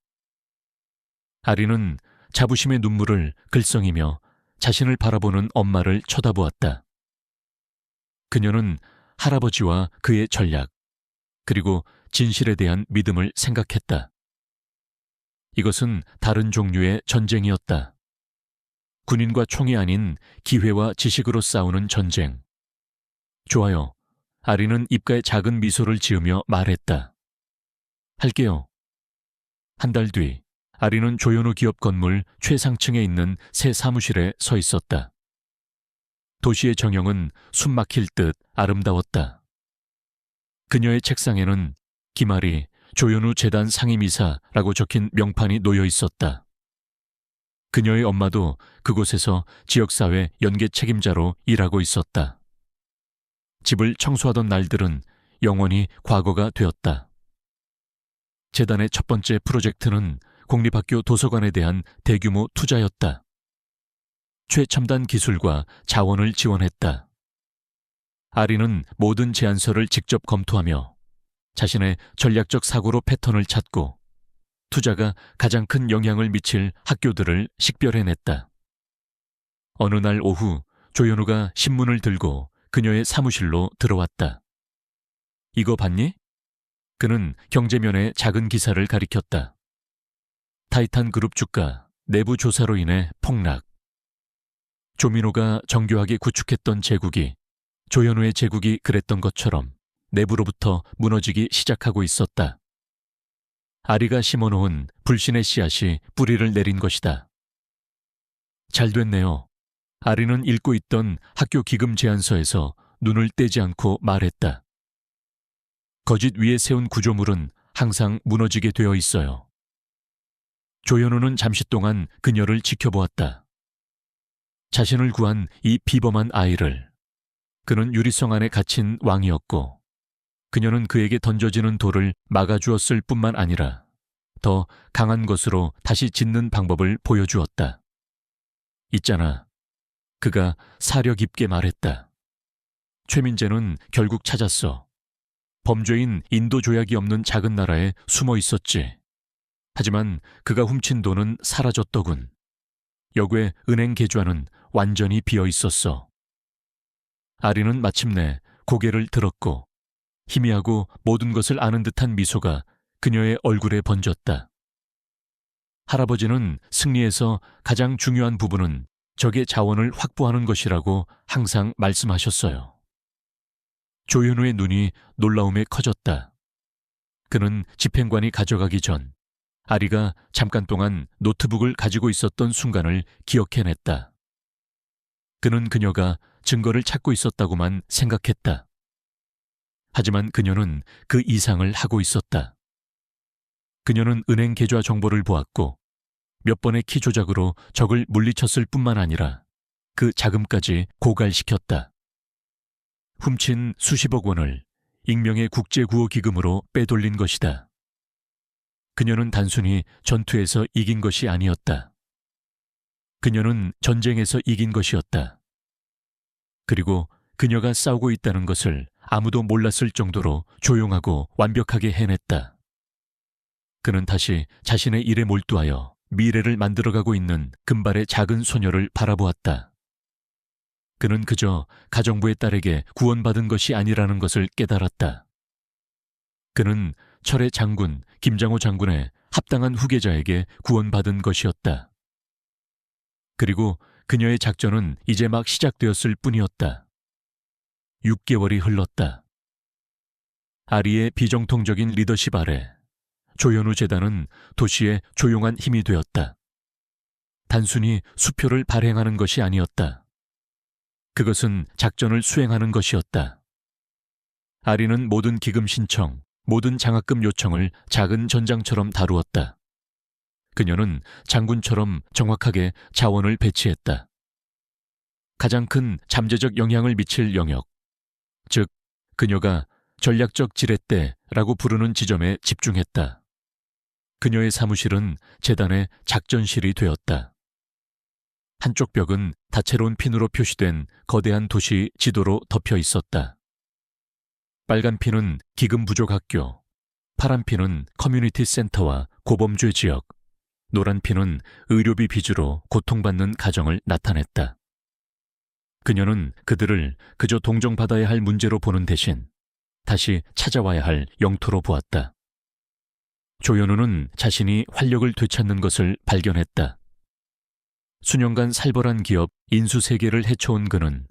아리는 자부심의 눈물을 글썽이며 자신을 바라보는 엄마를 쳐다보았다. 그녀는 할아버지와 그의 전략, 그리고 진실에 대한 믿음을 생각했다. 이것은 다른 종류의 전쟁이었다. 군인과 총이 아닌 기회와 지식으로 싸우는 전쟁. 좋아요. 아리는 입가에 작은 미소를 지으며 말했다. 할게요. 한 달 뒤, 아리는 조현우 기업 건물 최상층에 있는 새 사무실에 서 있었다. 도시의 정형은 숨막힐 듯 아름다웠다. 그녀의 책상에는 기말이 조현우 재단 상임이사라고 적힌 명판이 놓여 있었다. 그녀의 엄마도 그곳에서 지역사회 연계 책임자로 일하고 있었다. 집을 청소하던 날들은 영원히 과거가 되었다. 재단의 첫 번째 프로젝트는 공립학교 도서관에 대한 대규모 투자였다. 최첨단 기술과 자원을 지원했다. 아리는 모든 제안서를 직접 검토하며 자신의 전략적 사고로 패턴을 찾고 투자가 가장 큰 영향을 미칠 학교들을 식별해냈다. 어느 날 오후 조현우가 신문을 들고 그녀의 사무실로 들어왔다. 이거 봤니? 그는 경제면의 작은 기사를 가리켰다. 타이탄 그룹 주가 내부 조사로 인해 폭락. 조민호가 정교하게 구축했던 제국이 조현우의 제국이 그랬던 것처럼 내부로부터 무너지기 시작하고 있었다. 아리가 심어놓은 불신의 씨앗이 뿌리를 내린 것이다. 잘 됐네요. 아리는 읽고 있던 학교 기금 제안서에서 눈을 떼지 않고 말했다. 거짓 위에 세운 구조물은 항상 무너지게 되어 있어요. 조현우는 잠시 동안 그녀를 지켜보았다. 자신을 구한 이 비범한 아이를. 그는 유리성 안에 갇힌 왕이었고 그녀는 그에게 던져지는 돌을 막아주었을 뿐만 아니라 더 강한 것으로 다시 짓는 방법을 보여주었다. 있잖아. 그가 사려 깊게 말했다. 최민재는 결국 찾았어. 범죄인 인도 조약이 없는 작은 나라에 숨어 있었지. 하지만 그가 훔친 돈은 사라졌더군. 역외 은행 계좌는 완전히 비어 있었어. 아리는 마침내 고개를 들었고 희미하고 모든 것을 아는 듯한 미소가 그녀의 얼굴에 번졌다. 할아버지는 승리에서 가장 중요한 부분은 적의 자원을 확보하는 것이라고 항상 말씀하셨어요. 조현우의 눈이 놀라움에 커졌다. 그는 집행관이 가져가기 전 아리가 잠깐 동안 노트북을 가지고 있었던 순간을 기억해냈다. 그는 그녀가 증거를 찾고 있었다고만 생각했다. 하지만 그녀는 그 이상을 하고 있었다. 그녀는 은행 계좌 정보를 보았고 몇 번의 키 조작으로 적을 물리쳤을 뿐만 아니라 그 자금까지 고갈시켰다. 훔친 수십억 원을 익명의 국제구호기금으로 빼돌린 것이다. 그녀는 단순히 전투에서 이긴 것이 아니었다. 그녀는 전쟁에서 이긴 것이었다. 그리고 그녀가 싸우고 있다는 것을 아무도 몰랐을 정도로 조용하고 완벽하게 해냈다. 그는 다시 자신의 일에 몰두하여 미래를 만들어가고 있는 금발의 작은 소녀를 바라보았다. 그는 그저 가정부의 딸에게 구원받은 것이 아니라는 것을 깨달았다. 그는 철의 장군 김장호 장군의 합당한 후계자에게 구원받은 것이었다. 그리고 그녀의 작전은 이제 막 시작되었을 뿐이었다. 6개월이 흘렀다. 아리의 비정통적인 리더십 아래 조현우 재단은 도시의 조용한 힘이 되었다. 단순히 수표를 발행하는 것이 아니었다. 그것은 작전을 수행하는 것이었다. 아리는 모든 기금 신청, 모든 장학금 요청을 작은 전장처럼 다루었다. 그녀는 장군처럼 정확하게 자원을 배치했다. 가장 큰 잠재적 영향을 미칠 영역, 즉 그녀가 전략적 지렛대라고 부르는 지점에 집중했다. 그녀의 사무실은 재단의 작전실이 되었다. 한쪽 벽은 다채로운 핀으로 표시된 거대한 도시 지도로 덮여 있었다. 빨간 핀은 기금 부족 학교, 파란 핀은 커뮤니티 센터와 고범죄 지역, 노란 핀은 의료비 빚으로 고통받는 가정을 나타냈다. 그녀는 그들을 그저 동정받아야 할 문제로 보는 대신 다시 찾아와야 할 영토로 보았다. 조현우는 자신이 활력을 되찾는 것을 발견했다. 수년간 살벌한 기업 인수세계를 헤쳐온 그는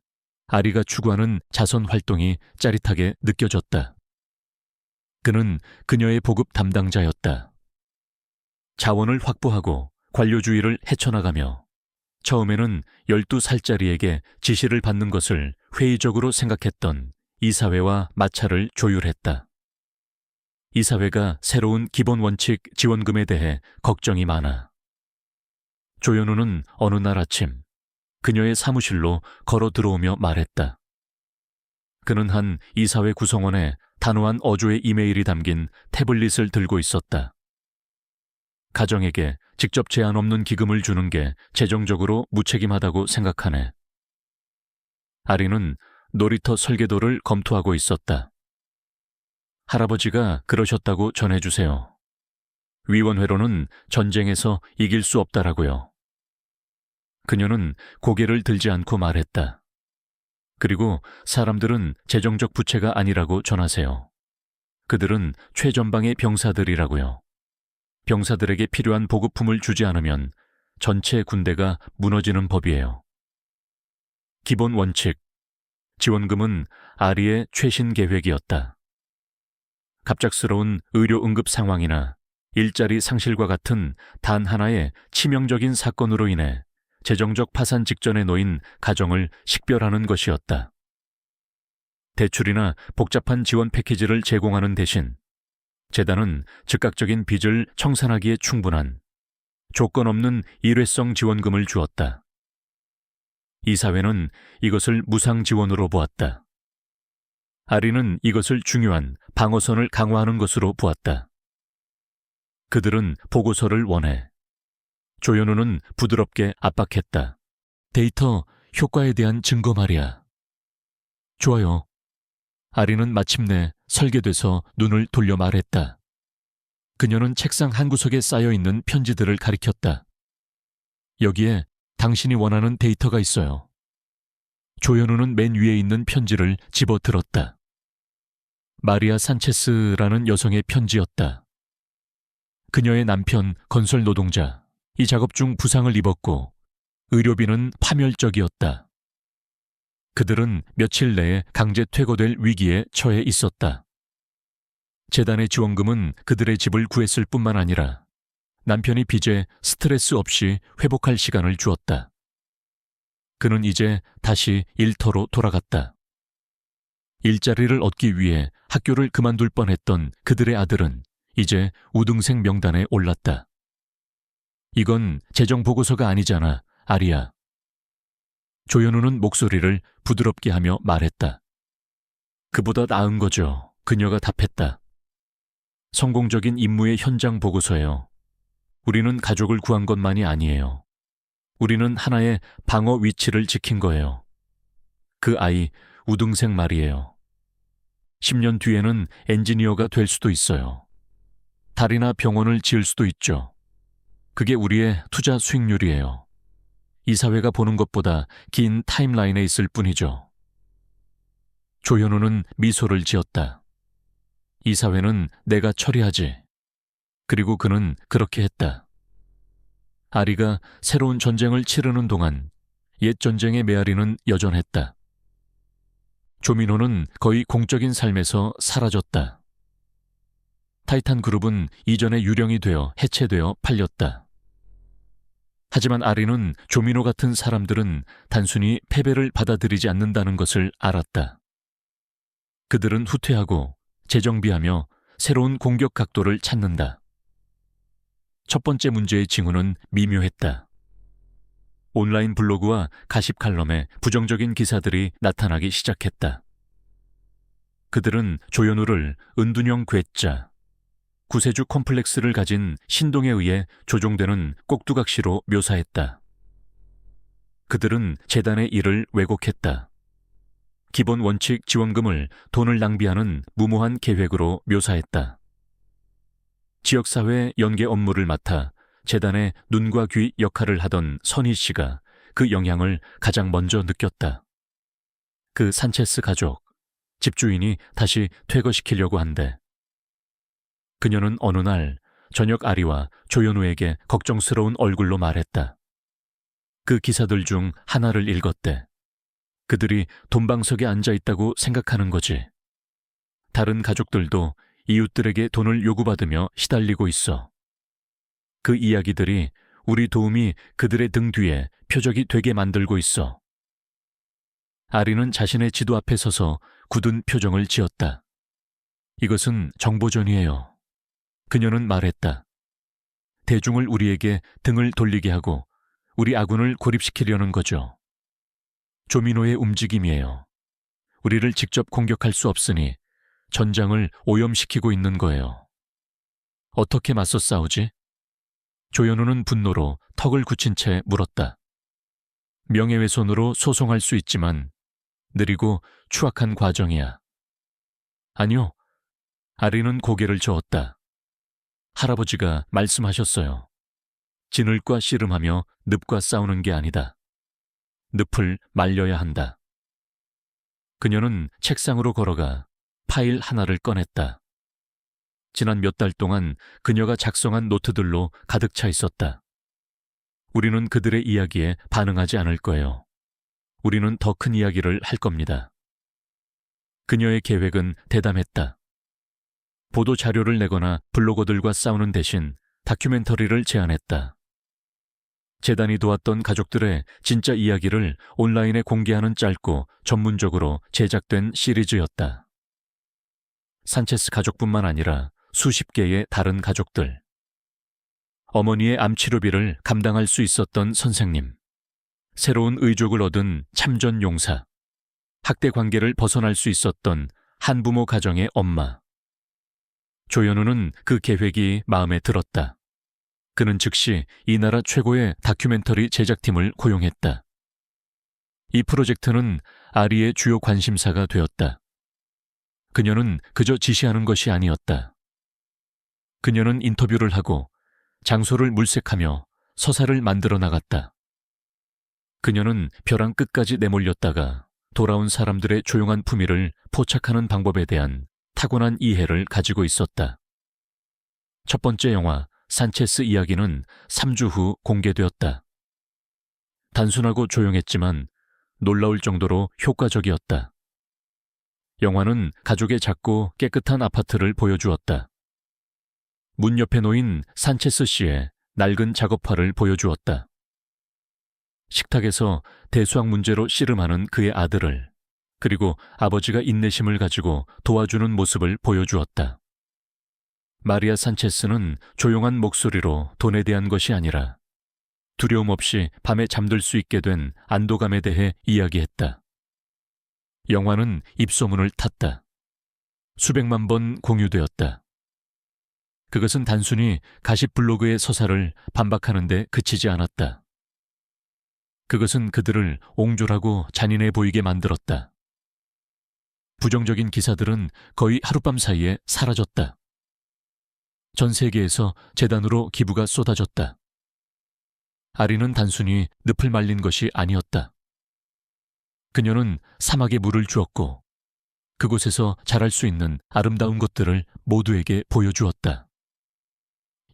아리가 추구하는 자선 활동이 짜릿하게 느껴졌다. 그는 그녀의 보급 담당자였다. 자원을 확보하고 관료주의를 헤쳐나가며 처음에는 12살짜리에게 지시를 받는 것을 회의적으로 생각했던 이사회와 마찰을 조율했다. 이사회가 새로운 기본 원칙 지원금에 대해 걱정이 많아. 조현우는 어느 날 아침 그녀의 사무실로 걸어 들어오며 말했다. 그는 한 이사회 구성원의 단호한 어조의 이메일이 담긴 태블릿을 들고 있었다. 가정에게 직접 제한 없는 기금을 주는 게 재정적으로 무책임하다고 생각하네. 아리는 놀이터 설계도를 검토하고 있었다. 할아버지가 그러셨다고 전해주세요. 위원회로는 전쟁에서 이길 수 없다라고요. 그녀는 고개를 들지 않고 말했다. 그리고 사람들은 재정적 부채가 아니라고 전하세요. 그들은 최전방의 병사들이라고요. 병사들에게 필요한 보급품을 주지 않으면 전체 군대가 무너지는 법이에요. 기본 원칙, 지원금은 아리의 최신 계획이었다. 갑작스러운 의료 응급 상황이나 일자리 상실과 같은 단 하나의 치명적인 사건으로 인해 재정적 파산 직전에 놓인 가정을 식별하는 것이었다. 대출이나 복잡한 지원 패키지를 제공하는 대신 재단은 즉각적인 빚을 청산하기에 충분한 조건 없는 일회성 지원금을 주었다. 이사회는 이것을 무상 지원으로 보았다. 아리는 이것을 중요한 방어선을 강화하는 것으로 보았다. 그들은 보고서를 원해. 조현우는 부드럽게 압박했다. 데이터 효과에 대한 증거 말이야. 좋아요. 아리는 마침내 설계돼서 눈을 돌려 말했다. 그녀는 책상 한 구석에 쌓여있는 편지들을 가리켰다. 여기에 당신이 원하는 데이터가 있어요. 조현우는 맨 위에 있는 편지를 집어들었다. 마리아 산체스라는 여성의 편지였다. 그녀의 남편 건설 노동자, 이 작업 중 부상을 입었고 의료비는 파멸적이었다. 그들은 며칠 내에 강제 퇴거될 위기에 처해 있었다. 재단의 지원금은 그들의 집을 구했을 뿐만 아니라 남편이 빚에 스트레스 없이 회복할 시간을 주었다. 그는 이제 다시 일터로 돌아갔다. 일자리를 얻기 위해 학교를 그만둘 뻔했던 그들의 아들은 이제 우등생 명단에 올랐다. 이건 재정보고서가 아니잖아, 아리야. 조현우는 목소리를 부드럽게 하며 말했다. 그보다 나은 거죠. 그녀가 답했다. 성공적인 임무의 현장 보고서예요. 우리는 가족을 구한 것만이 아니에요. 우리는 하나의 방어 위치를 지킨 거예요. 그 아이, 우등생 말이에요. 10년 뒤에는 엔지니어가 될 수도 있어요. 달이나 병원을 지을 수도 있죠. 그게 우리의 투자 수익률이에요. 이사회가 보는 것보다 긴 타임라인에 있을 뿐이죠. 조현우는 미소를 지었다. 이사회는 내가 처리하지. 그리고 그는 그렇게 했다. 아리가 새로운 전쟁을 치르는 동안 옛 전쟁의 메아리는 여전했다. 조민호는 거의 공적인 삶에서 사라졌다. 타이탄 그룹은 이전에 유령이 되어 해체되어 팔렸다. 하지만 아리는 조민호 같은 사람들은 단순히 패배를 받아들이지 않는다는 것을 알았다. 그들은 후퇴하고 재정비하며 새로운 공격 각도를 찾는다. 첫 번째 문제의 징후는 미묘했다. 온라인 블로그와 가십 칼럼에 부정적인 기사들이 나타나기 시작했다. 그들은 조현우를 은둔형 괴짜, 구세주 콤플렉스를 가진 신동에 의해 조종되는 꼭두각시로 묘사했다. 그들은 재단의 일을 왜곡했다. 기본 원칙 지원금을 돈을 낭비하는 무모한 계획으로 묘사했다. 지역사회 연계 업무를 맡아 재단의 눈과 귀 역할을 하던 선희 씨가 그 영향을 가장 먼저 느꼈다. 그 산체스 가족, 집주인이 다시 퇴거시키려고 한대. 그녀는 어느 날 저녁 아리와 조현우에게 걱정스러운 얼굴로 말했다. 그 기사들 중 하나를 읽었대. 그들이 돈방석에 앉아있다고 생각하는 거지. 다른 가족들도 이웃들에게 돈을 요구받으며 시달리고 있어. 그 이야기들이 우리 도움이 그들의 등 뒤에 표적이 되게 만들고 있어. 아리는 자신의 지도 앞에 서서 굳은 표정을 지었다. 이것은 정보전이에요. 그녀는 말했다. 대중을 우리에게 등을 돌리게 하고 우리 아군을 고립시키려는 거죠. 조민호의 움직임이에요. 우리를 직접 공격할 수 없으니 전장을 오염시키고 있는 거예요. 어떻게 맞서 싸우지? 조현우는 분노로 턱을 굳힌 채 물었다. 명예훼손으로 소송할 수 있지만 느리고 추악한 과정이야. 아니요. 아리는 고개를 저었다. 할아버지가 말씀하셨어요. 진흙과 씨름하며 늪과 싸우는 게 아니다. 늪을 말려야 한다. 그녀는 책상으로 걸어가 파일 하나를 꺼냈다. 지난 몇 달 동안 그녀가 작성한 노트들로 가득 차 있었다. 우리는 그들의 이야기에 반응하지 않을 거예요. 우리는 더 큰 이야기를 할 겁니다. 그녀의 계획은 대담했다. 보도 자료를 내거나 블로거들과 싸우는 대신 다큐멘터리를 제안했다. 재단이 도왔던 가족들의 진짜 이야기를 온라인에 공개하는 짧고 전문적으로 제작된 시리즈였다. 산체스 가족뿐만 아니라 수십 개의 다른 가족들. 어머니의 암 치료비를 감당할 수 있었던 선생님. 새로운 의족을 얻은 참전 용사. 학대 관계를 벗어날 수 있었던 한부모 가정의 엄마. 조현우는 그 계획이 마음에 들었다. 그는 즉시 이 나라 최고의 다큐멘터리 제작팀을 고용했다. 이 프로젝트는 아리의 주요 관심사가 되었다. 그녀는 그저 지시하는 것이 아니었다. 그녀는 인터뷰를 하고 장소를 물색하며 서사를 만들어 나갔다. 그녀는 벼랑 끝까지 내몰렸다가 돌아온 사람들의 조용한 품위를 포착하는 방법에 대한 타고난 이해를 가지고 있었다. 첫 번째 영화 산체스 이야기는 3주 후 공개되었다. 단순하고 조용했지만 놀라울 정도로 효과적이었다. 영화는 가족의 작고 깨끗한 아파트를 보여주었다. 문 옆에 놓인 산체스 씨의 낡은 작업화를 보여주었다. 식탁에서 대수학 문제로 씨름하는 그의 아들을, 그리고 아버지가 인내심을 가지고 도와주는 모습을 보여주었다. 마리아 산체스는 조용한 목소리로 돈에 대한 것이 아니라 두려움 없이 밤에 잠들 수 있게 된 안도감에 대해 이야기했다. 영화는 입소문을 탔다. 수백만 번 공유되었다. 그것은 단순히 가십 블로그의 서사를 반박하는 데 그치지 않았다. 그것은 그들을 옹졸하고 잔인해 보이게 만들었다. 부정적인 기사들은 거의 하룻밤 사이에 사라졌다. 전 세계에서 재단으로 기부가 쏟아졌다. 아리는 단순히 늪을 말린 것이 아니었다. 그녀는 사막에 물을 주었고 그곳에서 자랄 수 있는 아름다운 것들을 모두에게 보여주었다.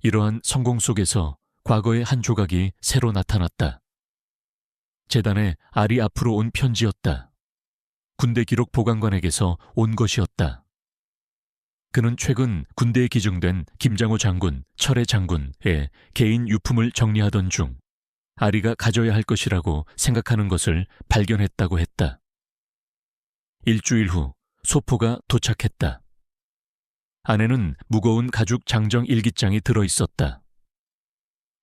이러한 성공 속에서 과거의 한 조각이 새로 나타났다. 재단에 아리 앞으로 온 편지였다. 군대 기록 보관관에게서 온 것이었다. 그는 최근 군대에 기증된 김장호 장군, 철의 장군의 개인 유품을 정리하던 중 아리가 가져야 할 것이라고 생각하는 것을 발견했다고 했다. 일주일 후 소포가 도착했다. 안에는 무거운 가죽 장정 일기장이 들어있었다.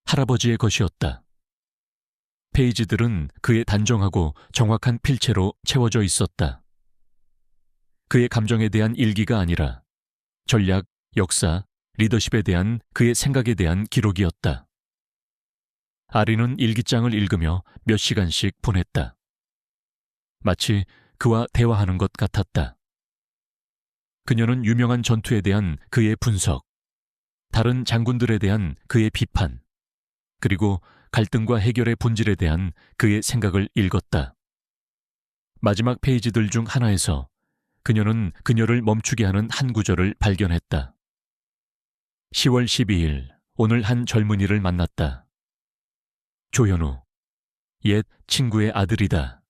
할아버지의 것이었다. 페이지들은 그의 단정하고 정확한 필체로 채워져 있었다. 그의 감정에 대한 일기가 아니라 전략, 역사, 리더십에 대한 그의 생각에 대한 기록이었다. 아리는 일기장을 읽으며 몇 시간씩 보냈다. 마치 그와 대화하는 것 같았다. 그녀는 유명한 전투에 대한 그의 분석, 다른 장군들에 대한 그의 비판, 그리고 갈등과 해결의 본질에 대한 그의 생각을 읽었다. 마지막 페이지들 중 하나에서 그녀는 그녀를 멈추게 하는 한 구절을 발견했다. 10월 12일, 오늘 한 젊은이를 만났다. 조현우, 옛 친구의 아들이다.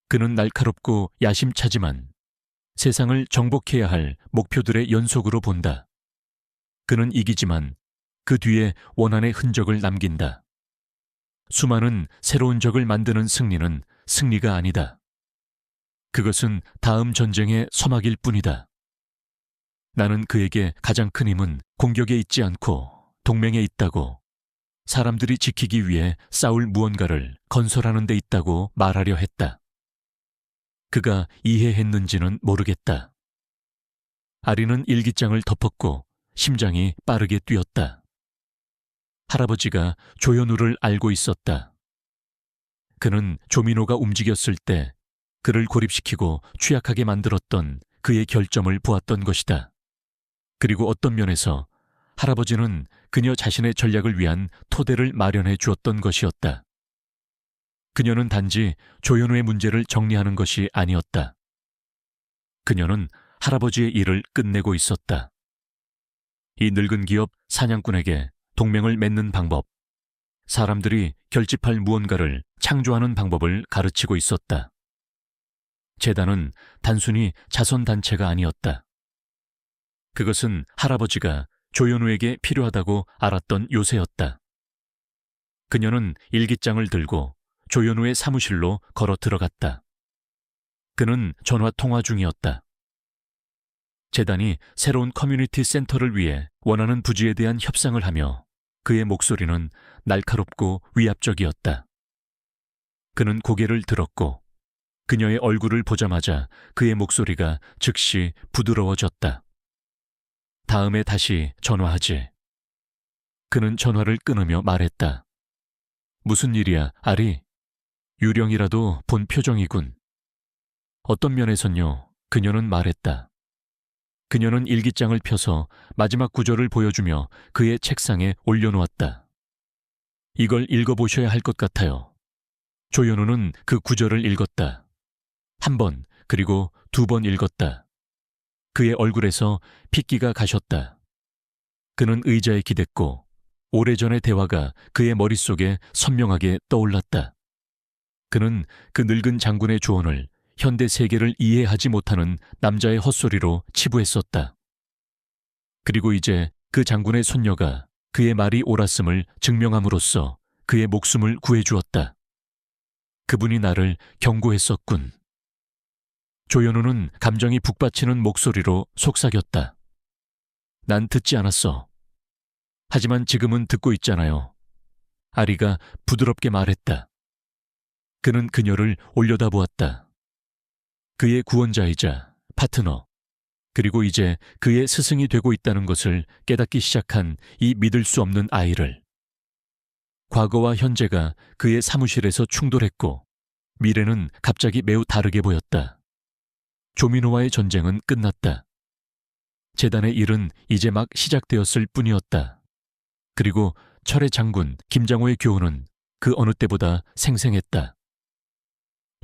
그는 날카롭고 야심차지만 세상을 정복해야 할 목표들의 연속으로 본다. 그는 이기지만 그 뒤에 원한의 흔적을 남긴다. 수많은 새로운 적을 만드는 승리는 승리가 아니다. 그것은 다음 전쟁의 서막일 뿐이다. 나는 그에게 가장 큰 힘은 공격에 있지 않고 동맹에 있다고, 사람들이 지키기 위해 싸울 무언가를 건설하는 데 있다고 말하려 했다. 그가 이해했는지는 모르겠다. 아리는 일기장을 덮었고 심장이 빠르게 뛰었다. 할아버지가 조현우를 알고 있었다. 그는 조민호가 움직였을 때 그를 고립시키고 취약하게 만들었던 그의 결점을 보았던 것이다. 그리고 어떤 면에서 할아버지는 그녀 자신의 전략을 위한 토대를 마련해 주었던 것이었다. 그녀는 단지 조현우의 문제를 정리하는 것이 아니었다. 그녀는 할아버지의 일을 끝내고 있었다. 이 늙은 기업 사냥꾼에게 동맹을 맺는 방법, 사람들이 결집할 무언가를 창조하는 방법을 가르치고 있었다. 재단은 단순히 자선단체가 아니었다. 그것은 할아버지가 조현우에게 필요하다고 알았던 요새였다. 그녀는 일기장을 들고 조현우의 사무실로 걸어 들어갔다. 그는 전화 통화 중이었다. 재단이 새로운 커뮤니티 센터를 위해 원하는 부지에 대한 협상을 하며 그의 목소리는 날카롭고 위압적이었다. 그는 고개를 들었고 그녀의 얼굴을 보자마자 그의 목소리가 즉시 부드러워졌다. 다음에 다시 전화하지. 그는 전화를 끊으며 말했다. 무슨 일이야, 아리? 유령이라도 본 표정이군. 어떤 면에선요, 그녀는 말했다. 그녀는 일기장을 펴서 마지막 구절을 보여주며 그의 책상에 올려놓았다. 이걸 읽어보셔야 할 것 같아요. 조현우는 그 구절을 읽었다. 한 번, 그리고 2번 읽었다. 그의 얼굴에서 핏기가 가셨다. 그는 의자에 기댔고 오래전의 대화가 그의 머릿속에 선명하게 떠올랐다. 그는 그 늙은 장군의 조언을 현대 세계를 이해하지 못하는 남자의 헛소리로 치부했었다. 그리고 이제 그 장군의 손녀가 그의 말이 옳았음을 증명함으로써 그의 목숨을 구해주었다. 그분이 나를 경고했었군. 조현우는 감정이 북받치는 목소리로 속삭였다. 난 듣지 않았어. 하지만 지금은 듣고 있잖아요. 아리가 부드럽게 말했다. 그는 그녀를 올려다보았다. 그의 구원자이자 파트너, 그리고 이제 그의 스승이 되고 있다는 것을 깨닫기 시작한 이 믿을 수 없는 아이를. 과거와 현재가 그의 사무실에서 충돌했고 미래는 갑자기 매우 다르게 보였다. 조민호와의 전쟁은 끝났다. 재단의 일은 이제 막 시작되었을 뿐이었다. 그리고 철의 장군 김장호의 교훈은 그 어느 때보다 생생했다.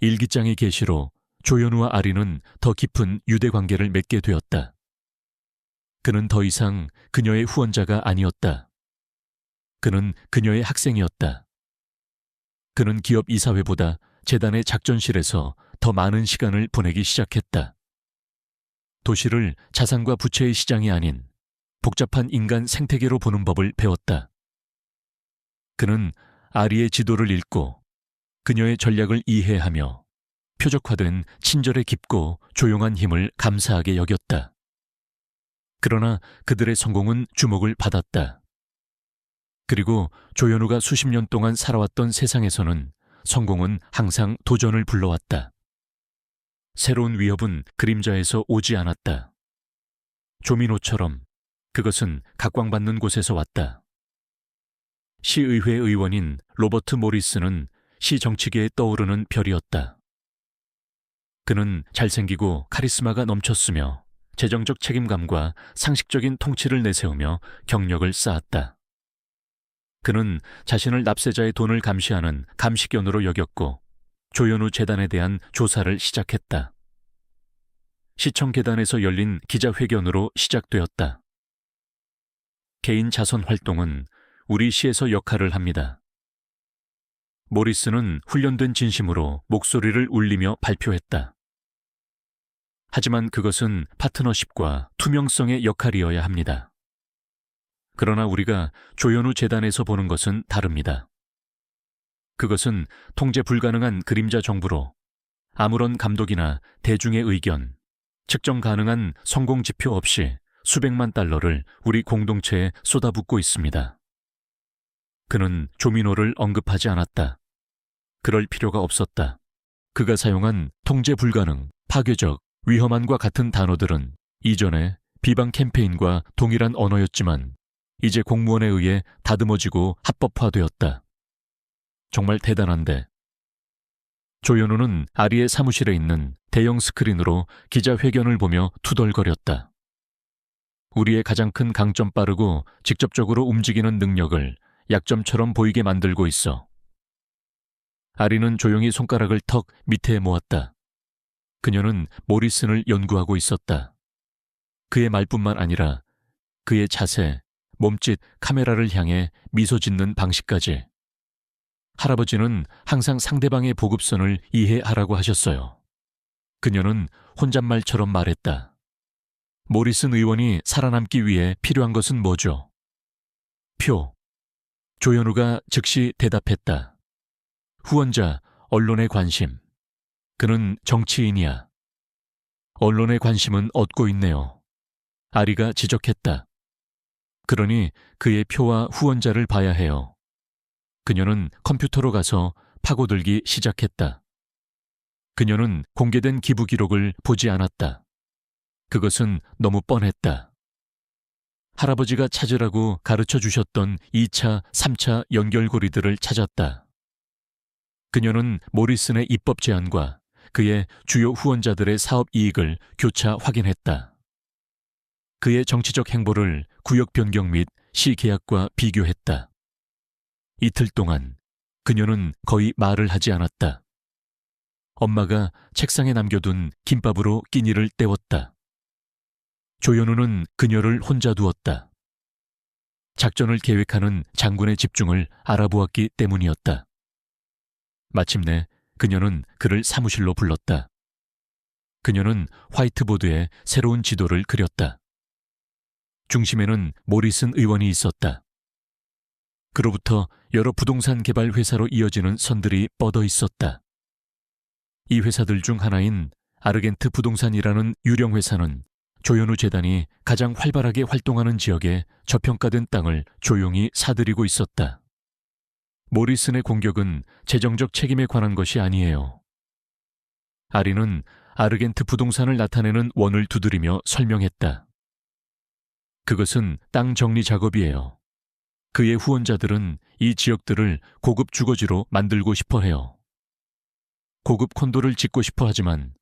일기장의 계시로 조현우와 아리는 더 깊은 유대 관계를 맺게 되었다. 그는 더 이상 그녀의 후원자가 아니었다. 그는 그녀의 학생이었다. 그는 기업 이사회보다 재단의 작전실에서 더 많은 시간을 보내기 시작했다. 도시를 자산과 부채의 시장이 아닌 복잡한 인간 생태계로 보는 법을 배웠다. 그는 아리의 지도를 읽고 그녀의 전략을 이해하며 표적화된 친절의 깊고 조용한 힘을 감사하게 여겼다. 그러나 그들의 성공은 주목을 받았다. 그리고 조현우가 수십 년 동안 살아왔던 세상에서는 성공은 항상 도전을 불러왔다. 새로운 위협은 그림자에서 오지 않았다. 조민호처럼 그것은 각광받는 곳에서 왔다. 시의회 의원인 로버트 모리스는 시 정치계에 떠오르는 별이었다. 그는 잘생기고 카리스마가 넘쳤으며 재정적 책임감과 상식적인 통치를 내세우며 경력을 쌓았다. 그는 자신을 납세자의 돈을 감시하는 감시견으로 여겼고 조현우 재단에 대한 조사를 시작했다. 시청 계단에서 열린 기자회견으로 시작되었다. 개인 자선 활동은 우리 시에서 역할을 합니다. 모리스는 훈련된 진심으로 목소리를 울리며 발표했다. 하지만 그것은 파트너십과 투명성의 역할이어야 합니다. 그러나 우리가 조현우 재단에서 보는 것은 다릅니다. 그것은 통제 불가능한 그림자 정부로 아무런 감독이나 대중의 의견, 측정 가능한 성공 지표 없이 수백만 달러를 우리 공동체에 쏟아붓고 있습니다. 그는 조민호를 언급하지 않았다. 그럴 필요가 없었다. 그가 사용한 통제 불가능, 파괴적, 위험한과 같은 단어들은 이전에 비방 캠페인과 동일한 언어였지만 이제 공무원에 의해 다듬어지고 합법화되었다. 정말 대단한데. 조현우는 아리의 사무실에 있는 대형 스크린으로 기자회견을 보며 투덜거렸다. 우리의 가장 큰 강점 빠르고 직접적으로 움직이는 능력을 약점처럼 보이게 만들고 있어. 아리는 조용히 손가락을 턱 밑에 모았다. 그녀는 모리슨을 연구하고 있었다. 그의 말뿐만 아니라 그의 자세, 몸짓, 카메라를 향해 미소 짓는 방식까지. 할아버지는 항상 상대방의 보급선을 이해하라고 하셨어요. 그녀는 혼잣말처럼 말했다. 모리슨 의원이 살아남기 위해 필요한 것은 뭐죠? 표. 조현우가 즉시 대답했다. 후원자, 언론의 관심. 그는 정치인이야. 언론의 관심은 얻고 있네요. 아리가 지적했다. 그러니 그의 표와 후원자를 봐야 해요. 그녀는 컴퓨터로 가서 파고들기 시작했다. 그녀는 공개된 기부 기록을 보지 않았다. 그것은 너무 뻔했다. 할아버지가 찾으라고 가르쳐 주셨던 2차, 3차 연결고리들을 찾았다. 그녀는 모리슨의 입법 제안과 그의 주요 후원자들의 사업 이익을 교차 확인했다. 그의 정치적 행보를 구역 변경 및 시계약과 비교했다. 이틀 동안 그녀는 거의 말을 하지 않았다. 엄마가 책상에 남겨둔 김밥으로 끼니를 때웠다. 조현우는 그녀를 혼자 두었다. 작전을 계획하는 장군의 집중을 알아보았기 때문이었다. 마침내 그녀는 그를 사무실로 불렀다. 그녀는 화이트보드에 새로운 지도를 그렸다. 중심에는 모리슨 의원이 있었다. 그로부터 여러 부동산 개발 회사로 이어지는 선들이 뻗어 있었다. 이 회사들 중 하나인 아르겐트 부동산이라는 유령 회사는 조현우 재단이 가장 활발하게 활동하는 지역에 저평가된 땅을 조용히 사들이고 있었다. 모리슨의 공격은 재정적 책임에 관한 것이 아니에요. 아리는 아르겐트 부동산을 나타내는 원을 두드리며 설명했다. 그것은 땅 정리 작업이에요. 그의 후원자들은 이 지역들을 고급 주거지로 만들고 싶어 해요. 고급 콘도를 짓고 싶어 하지만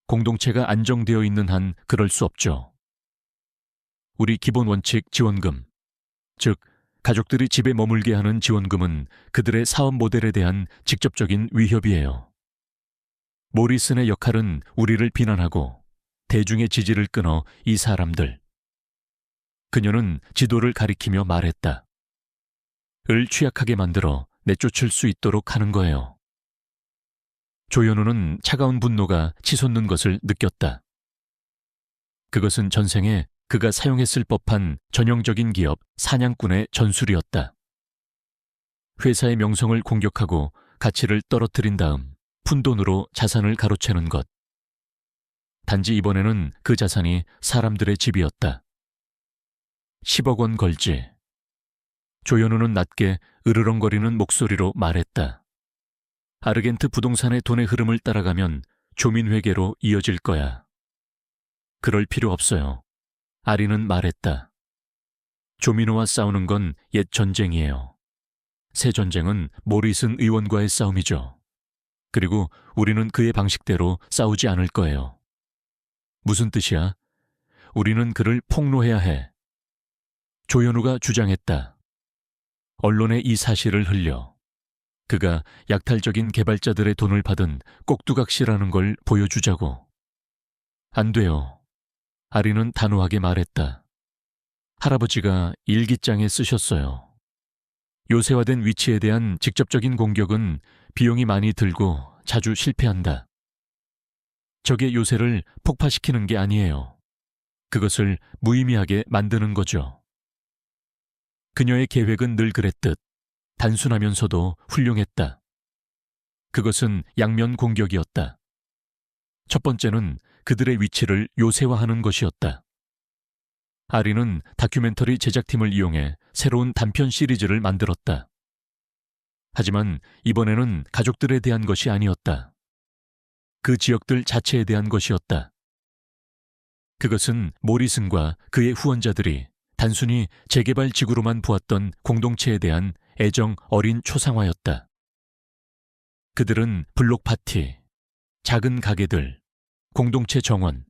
공동체가 안정되어 있는 한 그럴 수 없죠. 우리 기본 원칙 지원금, 즉 가족들이 집에 머물게 하는 지원금은 그들의 사업 모델에 대한 직접적인 위협이에요. 모리슨의 역할은 우리를 비난하고 대중의 지지를 끊어 이 사람들. 그녀는 지도를 가리키며 말했다. 을 취약하게 만들어 내쫓을 수 있도록 하는 거예요. 조현우는 차가운 분노가 치솟는 것을 느꼈다. 그것은 전생에 그가 사용했을 법한 전형적인 기업 사냥꾼의 전술이었다. 회사의 명성을 공격하고 가치를 떨어뜨린 다음 푼돈으로 자산을 가로채는 것. 단지 이번에는 그 자산이 사람들의 집이었다. 10억 원 걸지. 조현우는 낮게 으르렁거리는 목소리로 말했다. 아르겐트 부동산의 돈의 흐름을 따라가면 조민회계로 이어질 거야. 그럴 필요 없어요. 아리는 말했다. 조민호와 싸우는 건 옛 전쟁이에요. 새 전쟁은 모리슨 의원과의 싸움이죠. 그리고 우리는 그의 방식대로 싸우지 않을 거예요. 무슨 뜻이야? 우리는 그를 폭로해야 해. 조현우가 주장했다. 언론에 이 사실을 흘려 그가 약탈적인 개발자들의 돈을 받은 꼭두각시라는 걸 보여주자고. 안 돼요. 아리는 단호하게 말했다. 할아버지가 일기장에 쓰셨어요. 요새화된 위치에 대한 직접적인 공격은 비용이 많이 들고 자주 실패한다. 적의 요새를 폭파시키는 게 아니에요. 그것을 무의미하게 만드는 거죠. 그녀의 계획은 늘 그랬듯 단순하면서도 훌륭했다. 그것은 양면 공격이었다. 첫 번째는 그들의 위치를 요새화하는 것이었다. 아리는 다큐멘터리 제작팀을 이용해 새로운 단편 시리즈를 만들었다. 하지만 이번에는 가족들에 대한 것이 아니었다. 그 지역들 자체에 대한 것이었다. 그것은 모리슨과 그의 후원자들이 단순히 재개발 지구로만 보았던 공동체에 대한 애정 어린 초상화였다. 그들은 블록 파티, 작은 가게들, 공동체 정원,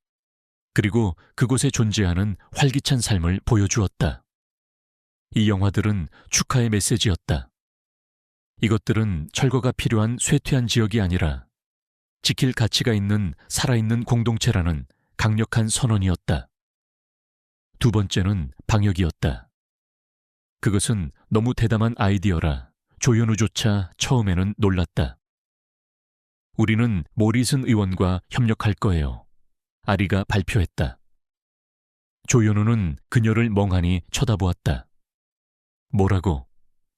그리고 그곳에 존재하는 활기찬 삶을 보여주었다. 이 영화들은 축하의 메시지였다. 이것들은 철거가 필요한 쇠퇴한 지역이 아니라 지킬 가치가 있는 살아있는 공동체라는 강력한 선언이었다. 두 번째는 방역이었다. 그것은 너무 대담한 아이디어라 조현우조차 처음에는 놀랐다. 우리는 모리슨 의원과 협력할 거예요. 아리가 발표했다. 조현우는 그녀를 멍하니 쳐다보았다. 뭐라고?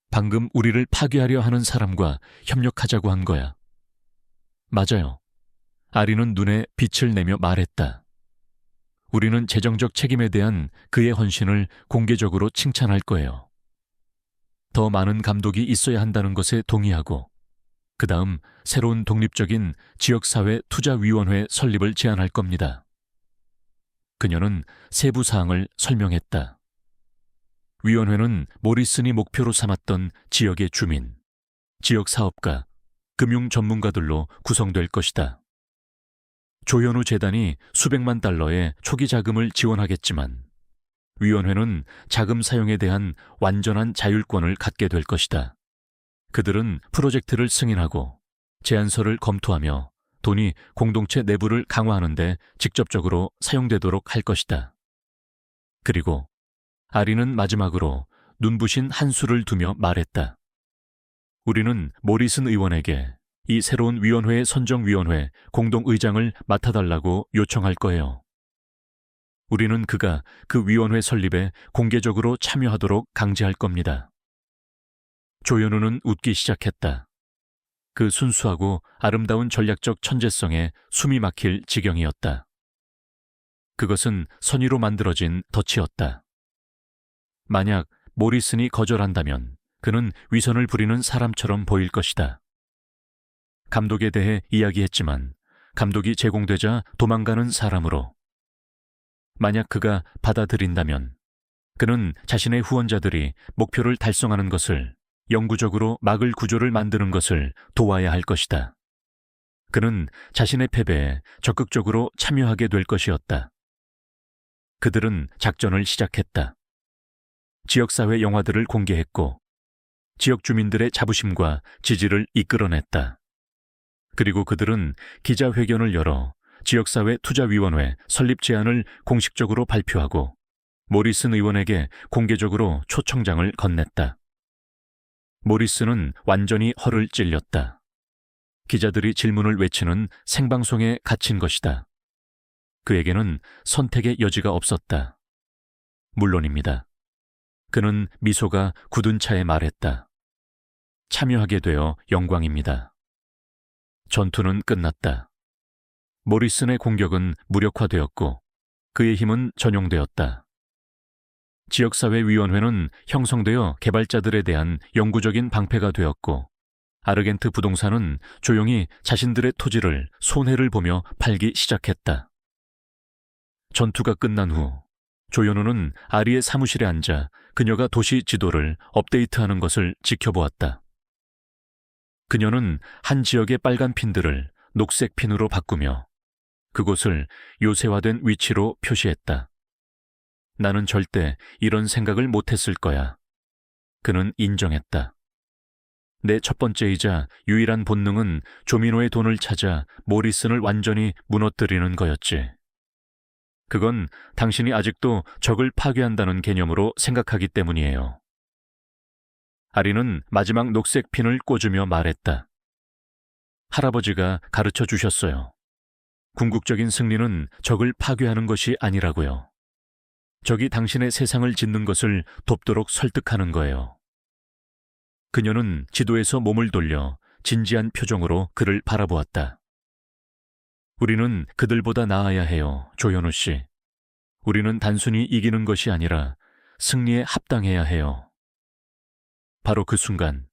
방금 우리를 파괴하려 하는 사람과 협력하자고 한 거야. 맞아요. 아리는 눈에 빛을 내며 말했다. 우리는 재정적 책임에 대한 그의 헌신을 공개적으로 칭찬할 거예요. 더 많은 감독이 있어야 한다는 것에 동의하고 그 다음 새로운 독립적인 지역사회 투자위원회 설립을 제안할 겁니다. 그녀는 세부 사항을 설명했다. 위원회는 모리슨이 목표로 삼았던 지역의 주민, 지역 사업가, 금융 전문가들로 구성될 것이다. 조현우 재단이 수백만 달러의 초기 자금을 지원하겠지만 위원회는 자금 사용에 대한 완전한 자율권을 갖게 될 것이다. 그들은 프로젝트를 승인하고 제안서를 검토하며 돈이 공동체 내부를 강화하는 데 직접적으로 사용되도록 할 것이다. 그리고 아리는 마지막으로 눈부신 한수를 두며 말했다. 우리는 모리슨 의원에게 이 새로운 위원회의 선정위원회 공동의장을 맡아달라고 요청할 거예요. 우리는 그가 그 위원회 설립에 공개적으로 참여하도록 강제할 겁니다. 조현우는 웃기 시작했다. 그 순수하고 아름다운 전략적 천재성에 숨이 막힐 지경이었다. 그것은 선의로 만들어진 덫이었다. 만약 모리슨이 거절한다면 그는 위선을 부리는 사람처럼 보일 것이다. 감독에 대해 이야기했지만 감독이 제공되자 도망가는 사람으로. 만약 그가 받아들인다면 그는 자신의 후원자들이 목표를 달성하는 것을 영구적으로 막을 구조를 만드는 것을 도와야 할 것이다. 그는 자신의 패배에 적극적으로 참여하게 될 것이었다. 그들은 작전을 시작했다. 지역사회 영화들을 공개했고 지역 주민들의 자부심과 지지를 이끌어냈다. 그리고 그들은 기자회견을 열어 지역사회 투자위원회 설립 제안을 공식적으로 발표하고 모리슨 의원에게 공개적으로 초청장을 건넸다. 모리슨은 완전히 허를 찔렸다. 기자들이 질문을 외치는 생방송에 갇힌 것이다. 그에게는 선택의 여지가 없었다. 물론입니다. 그는 미소가 굳은 차에 말했다. 참여하게 되어 영광입니다. 전투는 끝났다. 모리슨의 공격은 무력화되었고 그의 힘은 전용되었다. 지역사회위원회는 형성되어 개발자들에 대한 영구적인 방패가 되었고 아르겐트 부동산은 조용히 자신들의 토지를 손해를 보며 팔기 시작했다. 전투가 끝난 후 조현우는 아리의 사무실에 앉아 그녀가 도시 지도를 업데이트하는 것을 지켜보았다. 그녀는 한 지역의 빨간 핀들을 녹색 핀으로 바꾸며 그곳을 요새화된 위치로 표시했다. 나는 절대 이런 생각을 못했을 거야. 그는 인정했다. 내 첫 번째이자 유일한 본능은 조민호의 돈을 찾아 모리슨을 완전히 무너뜨리는 거였지. 그건 당신이 아직도 적을 파괴한다는 개념으로 생각하기 때문이에요. 아리는 마지막 녹색 핀을 꽂으며 말했다. 할아버지가 가르쳐 주셨어요. 궁극적인 승리는 적을 파괴하는 것이 아니라고요. 적이 당신의 세상을 짓는 것을 돕도록 설득하는 거예요. 그녀는 지도에서 몸을 돌려 진지한 표정으로 그를 바라보았다. 우리는 그들보다 나아야 해요, 조현우 씨. 우리는 단순히 이기는 것이 아니라 승리에 합당해야 해요. 바로 그 순간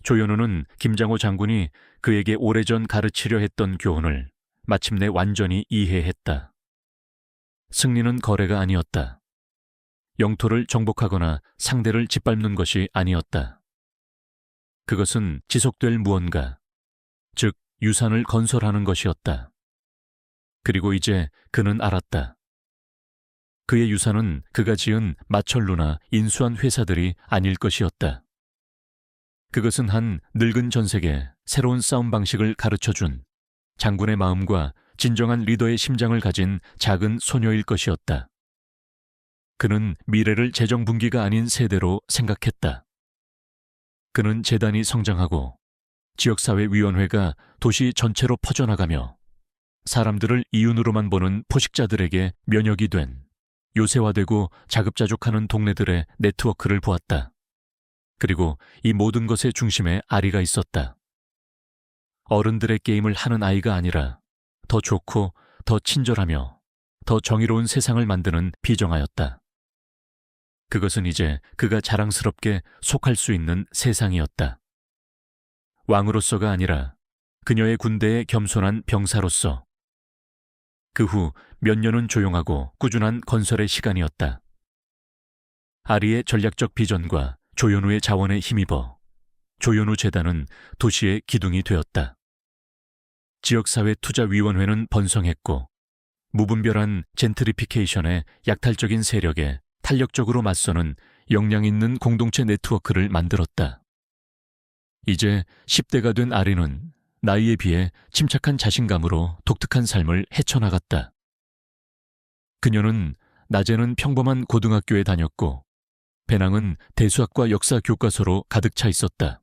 조현우는 김장호 장군이 그에게 오래전 가르치려 했던 교훈을 마침내 완전히 이해했다. 승리는 거래가 아니었다. 영토를 정복하거나 상대를 짓밟는 것이 아니었다. 그것은 지속될 무언가, 즉 유산을 건설하는 것이었다. 그리고 이제 그는 알았다. 그의 유산은 그가 지은 마철루나 인수한 회사들이 아닐 것이었다. 그것은 한 늙은 전색에 새로운 싸움 방식을 가르쳐준 장군의 마음과 진정한 리더의 심장을 가진 작은 소녀일 것이었다. 그는 미래를 재정분기가 아닌 세대로 생각했다. 그는 재단이 성장하고 지역사회위원회가 도시 전체로 퍼져나가며 사람들을 이윤으로만 보는 포식자들에게 면역이 된 요새화되고 자급자족하는 동네들의 네트워크를 보았다. 그리고 이 모든 것의 중심에 아리가 있었다. 어른들의 게임을 하는 아이가 아니라 더 좋고 더 친절하며 더 정의로운 세상을 만드는 비정아였다. 그것은 이제 그가 자랑스럽게 속할 수 있는 세상이었다. 왕으로서가 아니라 그녀의 군대의 겸손한 병사로서. 그 후 몇 년은 조용하고 꾸준한 건설의 시간이었다. 아리의 전략적 비전과 조현우의 자원에 힘입어 조현우 재단은 도시의 기둥이 되었다. 지역사회 투자위원회는 번성했고 무분별한 젠트리피케이션의 약탈적인 세력에 탄력적으로 맞서는 역량 있는 공동체 네트워크를 만들었다. 이제 10대가 된 아리는 나이에 비해 침착한 자신감으로 독특한 삶을 헤쳐나갔다. 그녀는 낮에는 평범한 고등학교에 다녔고 배낭은 대수학과 역사 교과서로 가득 차 있었다.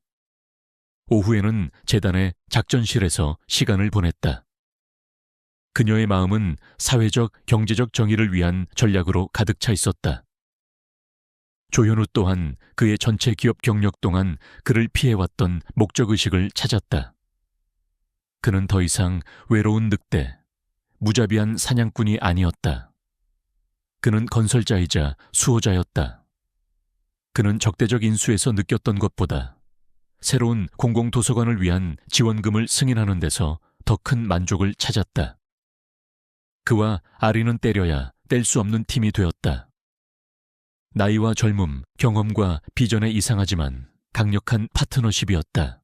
오후에는 재단의 작전실에서 시간을 보냈다. 그녀의 마음은 사회적, 경제적 정의를 위한 전략으로 가득 차 있었다. 조현우 또한 그의 전체 기업 경력 동안 그를 피해왔던 목적의식을 찾았다. 그는 더 이상 외로운 늑대, 무자비한 사냥꾼이 아니었다. 그는 건설자이자 수호자였다. 그는 적대적 인수에서 느꼈던 것보다 새로운 공공도서관을 위한 지원금을 승인하는 데서 더 큰 만족을 찾았다. 그와 아리는 때려야 뗄 수 없는 팀이 되었다. 나이와 젊음, 경험과 비전에 이상하지만 강력한 파트너십이었다.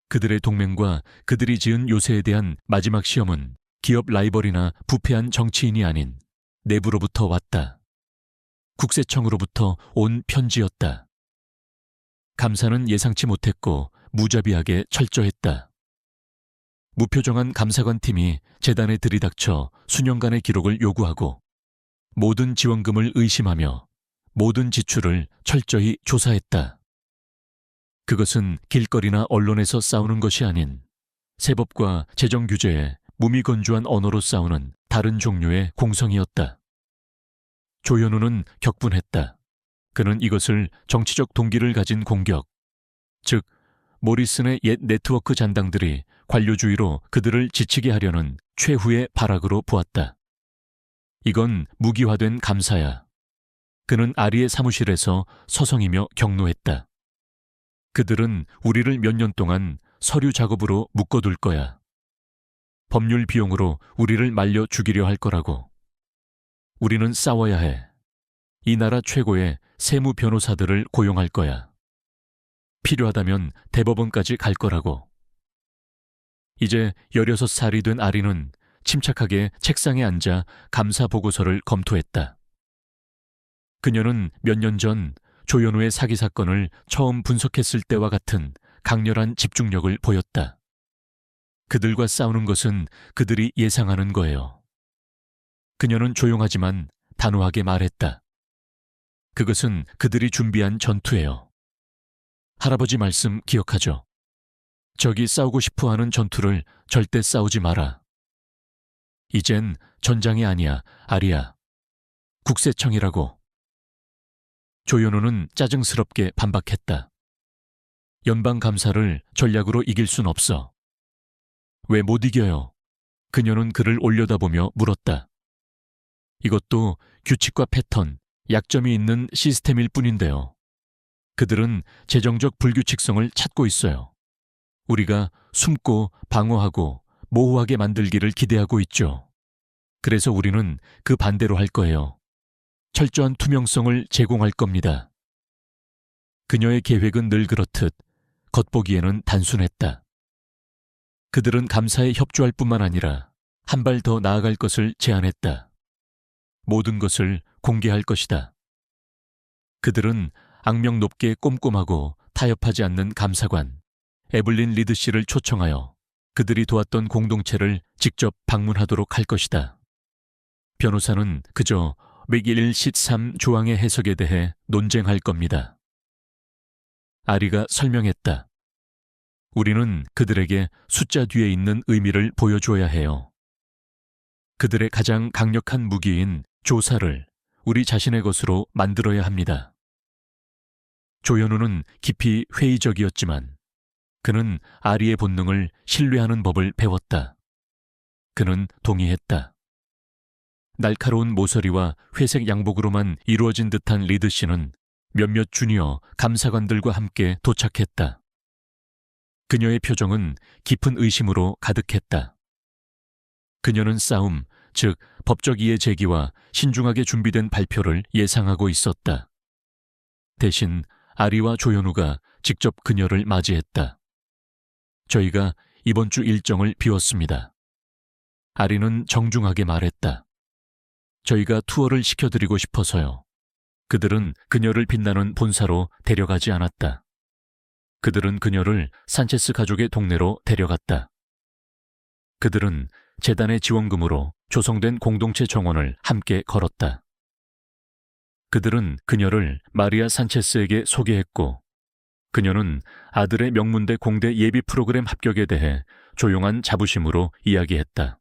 그들의 동맹과 그들이 지은 요새에 대한 마지막 시험은 기업 라이벌이나 부패한 정치인이 아닌 내부로부터 왔다. 국세청으로부터 온 편지였다. 감사는 예상치 못했고 무자비하게 철저했다. 무표정한 감사관 팀이 재단에 들이닥쳐 수년간의 기록을 요구하고 모든 지원금을 의심하며 모든 지출을 철저히 조사했다. 그것은 길거리나 언론에서 싸우는 것이 아닌 세법과 재정 규제에 무미건조한 언어로 싸우는 다른 종류의 공성이었다. 조현우는 격분했다. 그는 이것을 정치적 동기를 가진 공격, 즉 모리슨의 옛 네트워크 잔당들이 관료주의로 그들을 지치게 하려는 최후의 발악으로 보았다. 이건 무기화된 감사야. 그는 아리의 사무실에서 서성이며 격노했다. 그들은 우리를 몇 년 동안 서류 작업으로 묶어둘 거야. 법률 비용으로 우리를 말려 죽이려 할 거라고. 우리는 싸워야 해. 이 나라 최고의 세무 변호사들을 고용할 거야. 필요하다면 대법원까지 갈 거라고. 이제 16살이 된 아리는 침착하게 책상에 앉아 감사 보고서를 검토했다. 그녀는 몇 년 전 조현우의 사기 사건을 처음 분석했을 때와 같은 강렬한 집중력을 보였다. 그들과 싸우는 것은 그들이 예상하는 거예요. 그녀는 조용하지만 단호하게 말했다. 그것은 그들이 준비한 전투예요. 할아버지 말씀 기억하죠? 적이 싸우고 싶어하는 전투를 절대 싸우지 마라. 이젠 전장이 아니야, 아리야. 국세청이라고. 조현우는 짜증스럽게 반박했다. 연방감사를 전략으로 이길 순 없어. 왜 못 이겨요? 그녀는 그를 올려다보며 물었다. 이것도 규칙과 패턴, 약점이 있는 시스템일 뿐인데요. 그들은 재정적 불규칙성을 찾고 있어요. 우리가 숨고 방어하고 모호하게 만들기를 기대하고 있죠. 그래서 우리는 그 반대로 할 거예요. 철저한 투명성을 제공할 겁니다. 그녀의 계획은 늘 그렇듯 겉보기에는 단순했다. 그들은 감사에 협조할 뿐만 아니라 한 발 더 나아갈 것을 제안했다. 모든 것을 공개할 것이다. 그들은 악명 높게 꼼꼼하고 타협하지 않는 감사관, 에블린 리드 씨를 초청하여 그들이 도왔던 공동체를 직접 방문하도록 할 것이다. 변호사는 그저 맥1 13 조항의 해석에 대해 논쟁할 겁니다. 아리가 설명했다. 우리는 그들에게 숫자 뒤에 있는 의미를 보여줘야 해요. 그들의 가장 강력한 무기인 조사를 우리 자신의 것으로 만들어야 합니다. 조현우는 깊이 회의적이었지만 그는 아리의 본능을 신뢰하는 법을 배웠다. 그는 동의했다. 날카로운 모서리와 회색 양복으로만 이루어진 듯한 리드 씨는 몇몇 주니어 감사관들과 함께 도착했다. 그녀의 표정은 깊은 의심으로 가득했다. 그녀는 싸움, 즉 법적 이해 제기와 신중하게 준비된 발표를 예상하고 있었다. 대신 아리와 조현우가 직접 그녀를 맞이했다. 저희가 이번 주 일정을 비웠습니다. 아리는 정중하게 말했다. 저희가 투어를 시켜드리고 싶어서요. 그들은 그녀를 빛나는 본사로 데려가지 않았다. 그들은 그녀를 산체스 가족의 동네로 데려갔다. 그들은 재단의 지원금으로 조성된 공동체 정원을 함께 걸었다. 그들은 그녀를 마리아 산체스에게 소개했고 그녀는 아들의 명문대 공대 예비 프로그램 합격에 대해 조용한 자부심으로 이야기했다.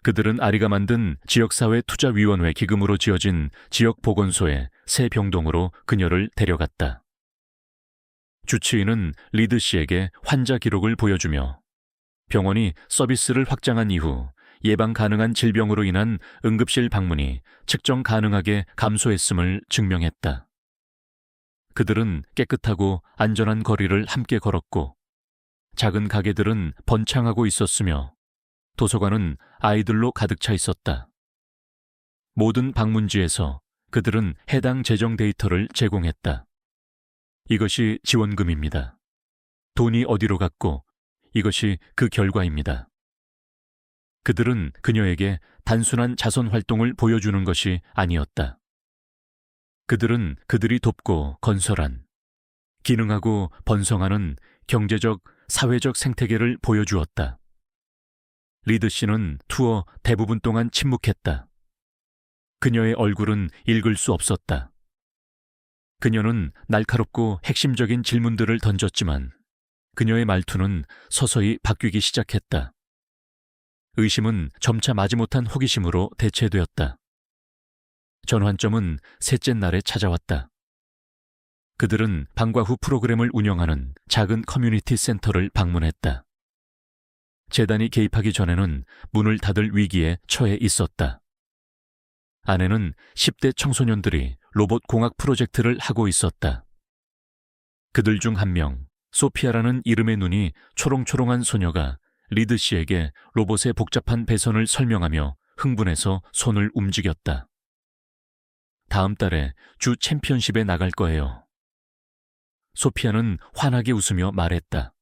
그들은 아리가 만든 지역사회투자위원회 기금으로 지어진 지역보건소의 새 병동으로 그녀를 데려갔다. 주치의는 리드 씨에게 환자 기록을 보여주며 병원이 서비스를 확장한 이후 예방 가능한 질병으로 인한 응급실 방문이 측정 가능하게 감소했음을 증명했다. 그들은 깨끗하고 안전한 거리를 함께 걸었고 작은 가게들은 번창하고 있었으며 도서관은 아이들로 가득 차 있었다. 모든 방문지에서 그들은 해당 재정 데이터를 제공했다. 이것이 지원금입니다. 돈이 어디로 갔고 이것이 그 결과입니다. 그들은 그녀에게 단순한 자선 활동을 보여주는 것이 아니었다. 그들은 그들이 돕고 건설한, 기능하고 번성하는 경제적, 사회적 생태계를 보여주었다. 리드 씨는 투어 대부분 동안 침묵했다. 그녀의 얼굴은 읽을 수 없었다. 그녀는 날카롭고 핵심적인 질문들을 던졌지만 그녀의 말투는 서서히 바뀌기 시작했다. 의심은 점차 마지못한 호기심으로 대체되었다. 전환점은 셋째 날에 찾아왔다. 그들은 방과 후 프로그램을 운영하는 작은 커뮤니티 센터를 방문했다. 재단이 개입하기 전에는 문을 닫을 위기에 처해 있었다. 안에는 10대 청소년들이 로봇 공학 프로젝트를 하고 있었다. 그들 중 한 명, 소피아라는 이름의 눈이 초롱초롱한 소녀가 리드 씨에게 로봇의 복잡한 배선을 설명하며 흥분해서 손을 움직였다. 다음 달에 주 챔피언십에 나갈 거예요. 소피아는 환하게 웃으며 말했다.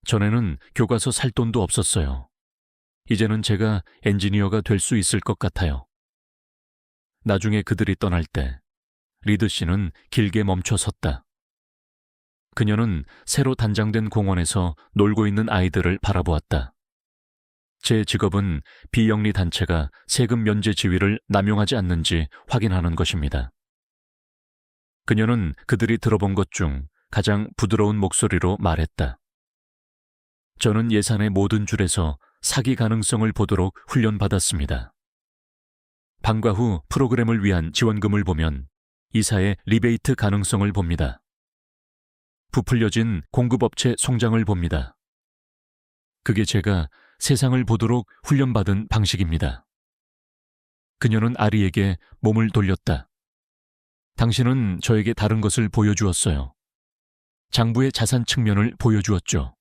전에는 교과서 살 돈도 없었어요. 이제는 제가 엔지니어가 될 수 있을 것 같아요. 나중에 그들이 떠날 때 리드 씨는 길게 멈춰 섰다. 그녀는 새로 단장된 공원에서 놀고 있는 아이들을 바라보았다. 제 직업은 비영리 단체가 세금 면제 지위를 남용하지 않는지 확인하는 것입니다. 그녀는 그들이 들어본 것 중 가장 부드러운 목소리로 말했다. 저는 예산의 모든 줄에서 사기 가능성을 보도록 훈련받았습니다. 방과 후 프로그램을 위한 지원금을 보면 이사의 리베이트 가능성을 봅니다. 부풀려진 공급업체 송장을 봅니다. 그게 제가 세상을 보도록 훈련받은 방식입니다. 그녀는 아리에게 몸을 돌렸다. 당신은 저에게 다른 것을 보여주었어요. 장부의 자산 측면을 보여주었죠.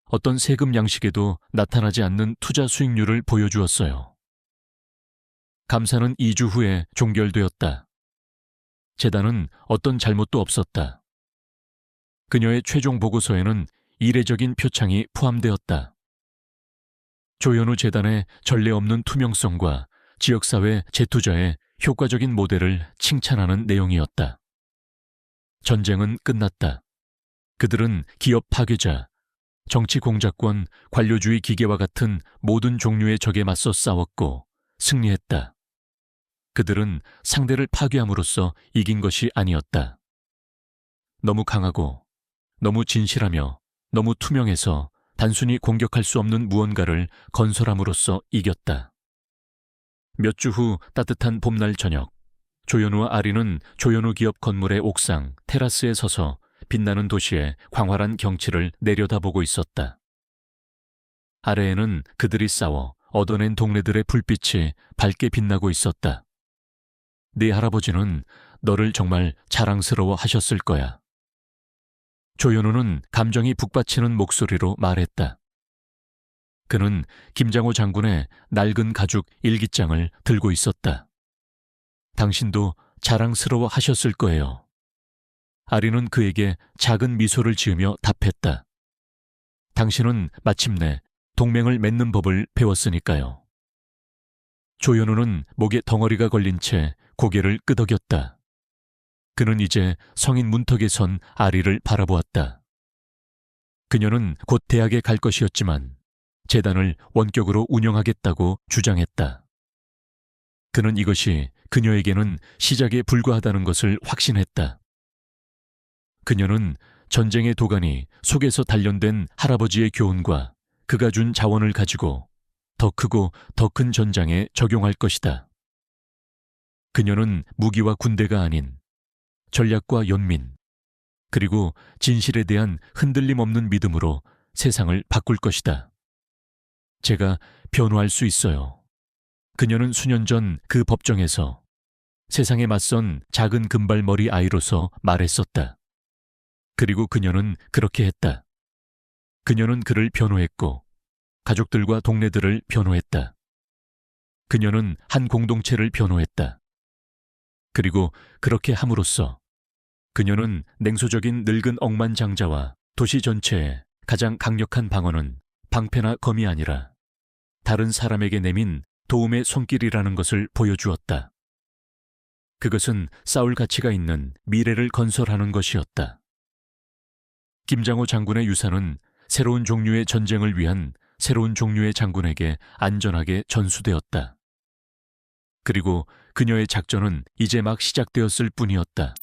어떤 세금 양식에도 나타나지 않는 투자 수익률을 보여주었어요. 감사는 2주 후에 종결되었다. 재단은 어떤 잘못도 없었다. 그녀의 최종 보고서에는 이례적인 표창이 포함되었다. 조현우 재단의 전례 없는 투명성과 지역사회 재투자의 효과적인 모델을 칭찬하는 내용이었다. 전쟁은 끝났다. 그들은 기업 파괴자, 정치 공작권, 관료주의 기계와 같은 모든 종류의 적에 맞서 싸웠고 승리했다. 그들은 상대를 파괴함으로써 이긴 것이 아니었다. 너무 강하고, 너무 진실하며, 너무 투명해서 단순히 공격할 수 없는 무언가를 건설함으로써 이겼다. 몇 주 후 따뜻한 봄날 저녁, 조현우와 아리는 조현우 기업 건물의 옥상, 테라스에 서서 빛나는 도시의 광활한 경치를 내려다보고 있었다. 아래에는 그들이 싸워 얻어낸 동네들의 불빛이 밝게 빛나고 있었다. 네 할아버지는 너를 정말 자랑스러워 하셨을 거야. 조현우는 감정이 북받치는 목소리로 말했다. 그는 김장호 장군의 낡은 가죽 일기장을 들고 있었다. 당신도 자랑스러워 하셨을 거예요. 아리는 그에게 작은 미소를 지으며 답했다. 당신은 마침내 동맹을 맺는 법을 배웠으니까요. 조현우는 목에 덩어리가 걸린 채 고개를 끄덕였다. 그는 이제 성인 문턱에 선 아리를 바라보았다. 그녀는 곧 대학에 갈 것이었지만 재단을 원격으로 운영하겠다고 주장했다. 그는 이것이 그녀에게는 시작에 불과하다는 것을 확신했다. 그녀는 전쟁의 도가니 속에서 단련된 할아버지의 교훈과 그가 준 자원을 가지고 더 크고 더 큰 전장에 적용할 것이다. 그녀는 무기와 군대가 아닌 전략과 연민, 그리고 진실에 대한 흔들림 없는 믿음으로 세상을 바꿀 것이다. 제가 변호할 수 있어요. 그녀는 수년 전 그 법정에서 세상에 맞선 작은 금발머리 아이로서 말했었다. 그리고 그녀는 그렇게 했다. 그녀는 그를 변호했고 가족들과 동네들을 변호했다. 그녀는 한 공동체를 변호했다. 그리고 그렇게 함으로써 그녀는 냉소적인 늙은 억만장자와 도시 전체의 가장 강력한 방어는 방패나 검이 아니라 다른 사람에게 내민 도움의 손길이라는 것을 보여주었다. 그것은 싸울 가치가 있는 미래를 건설하는 것이었다. 김장호 장군의 유산은 새로운 종류의 전쟁을 위한 새로운 종류의 장군에게 안전하게 전수되었다. 그리고 그녀의 작전은 이제 막 시작되었을 뿐이었다.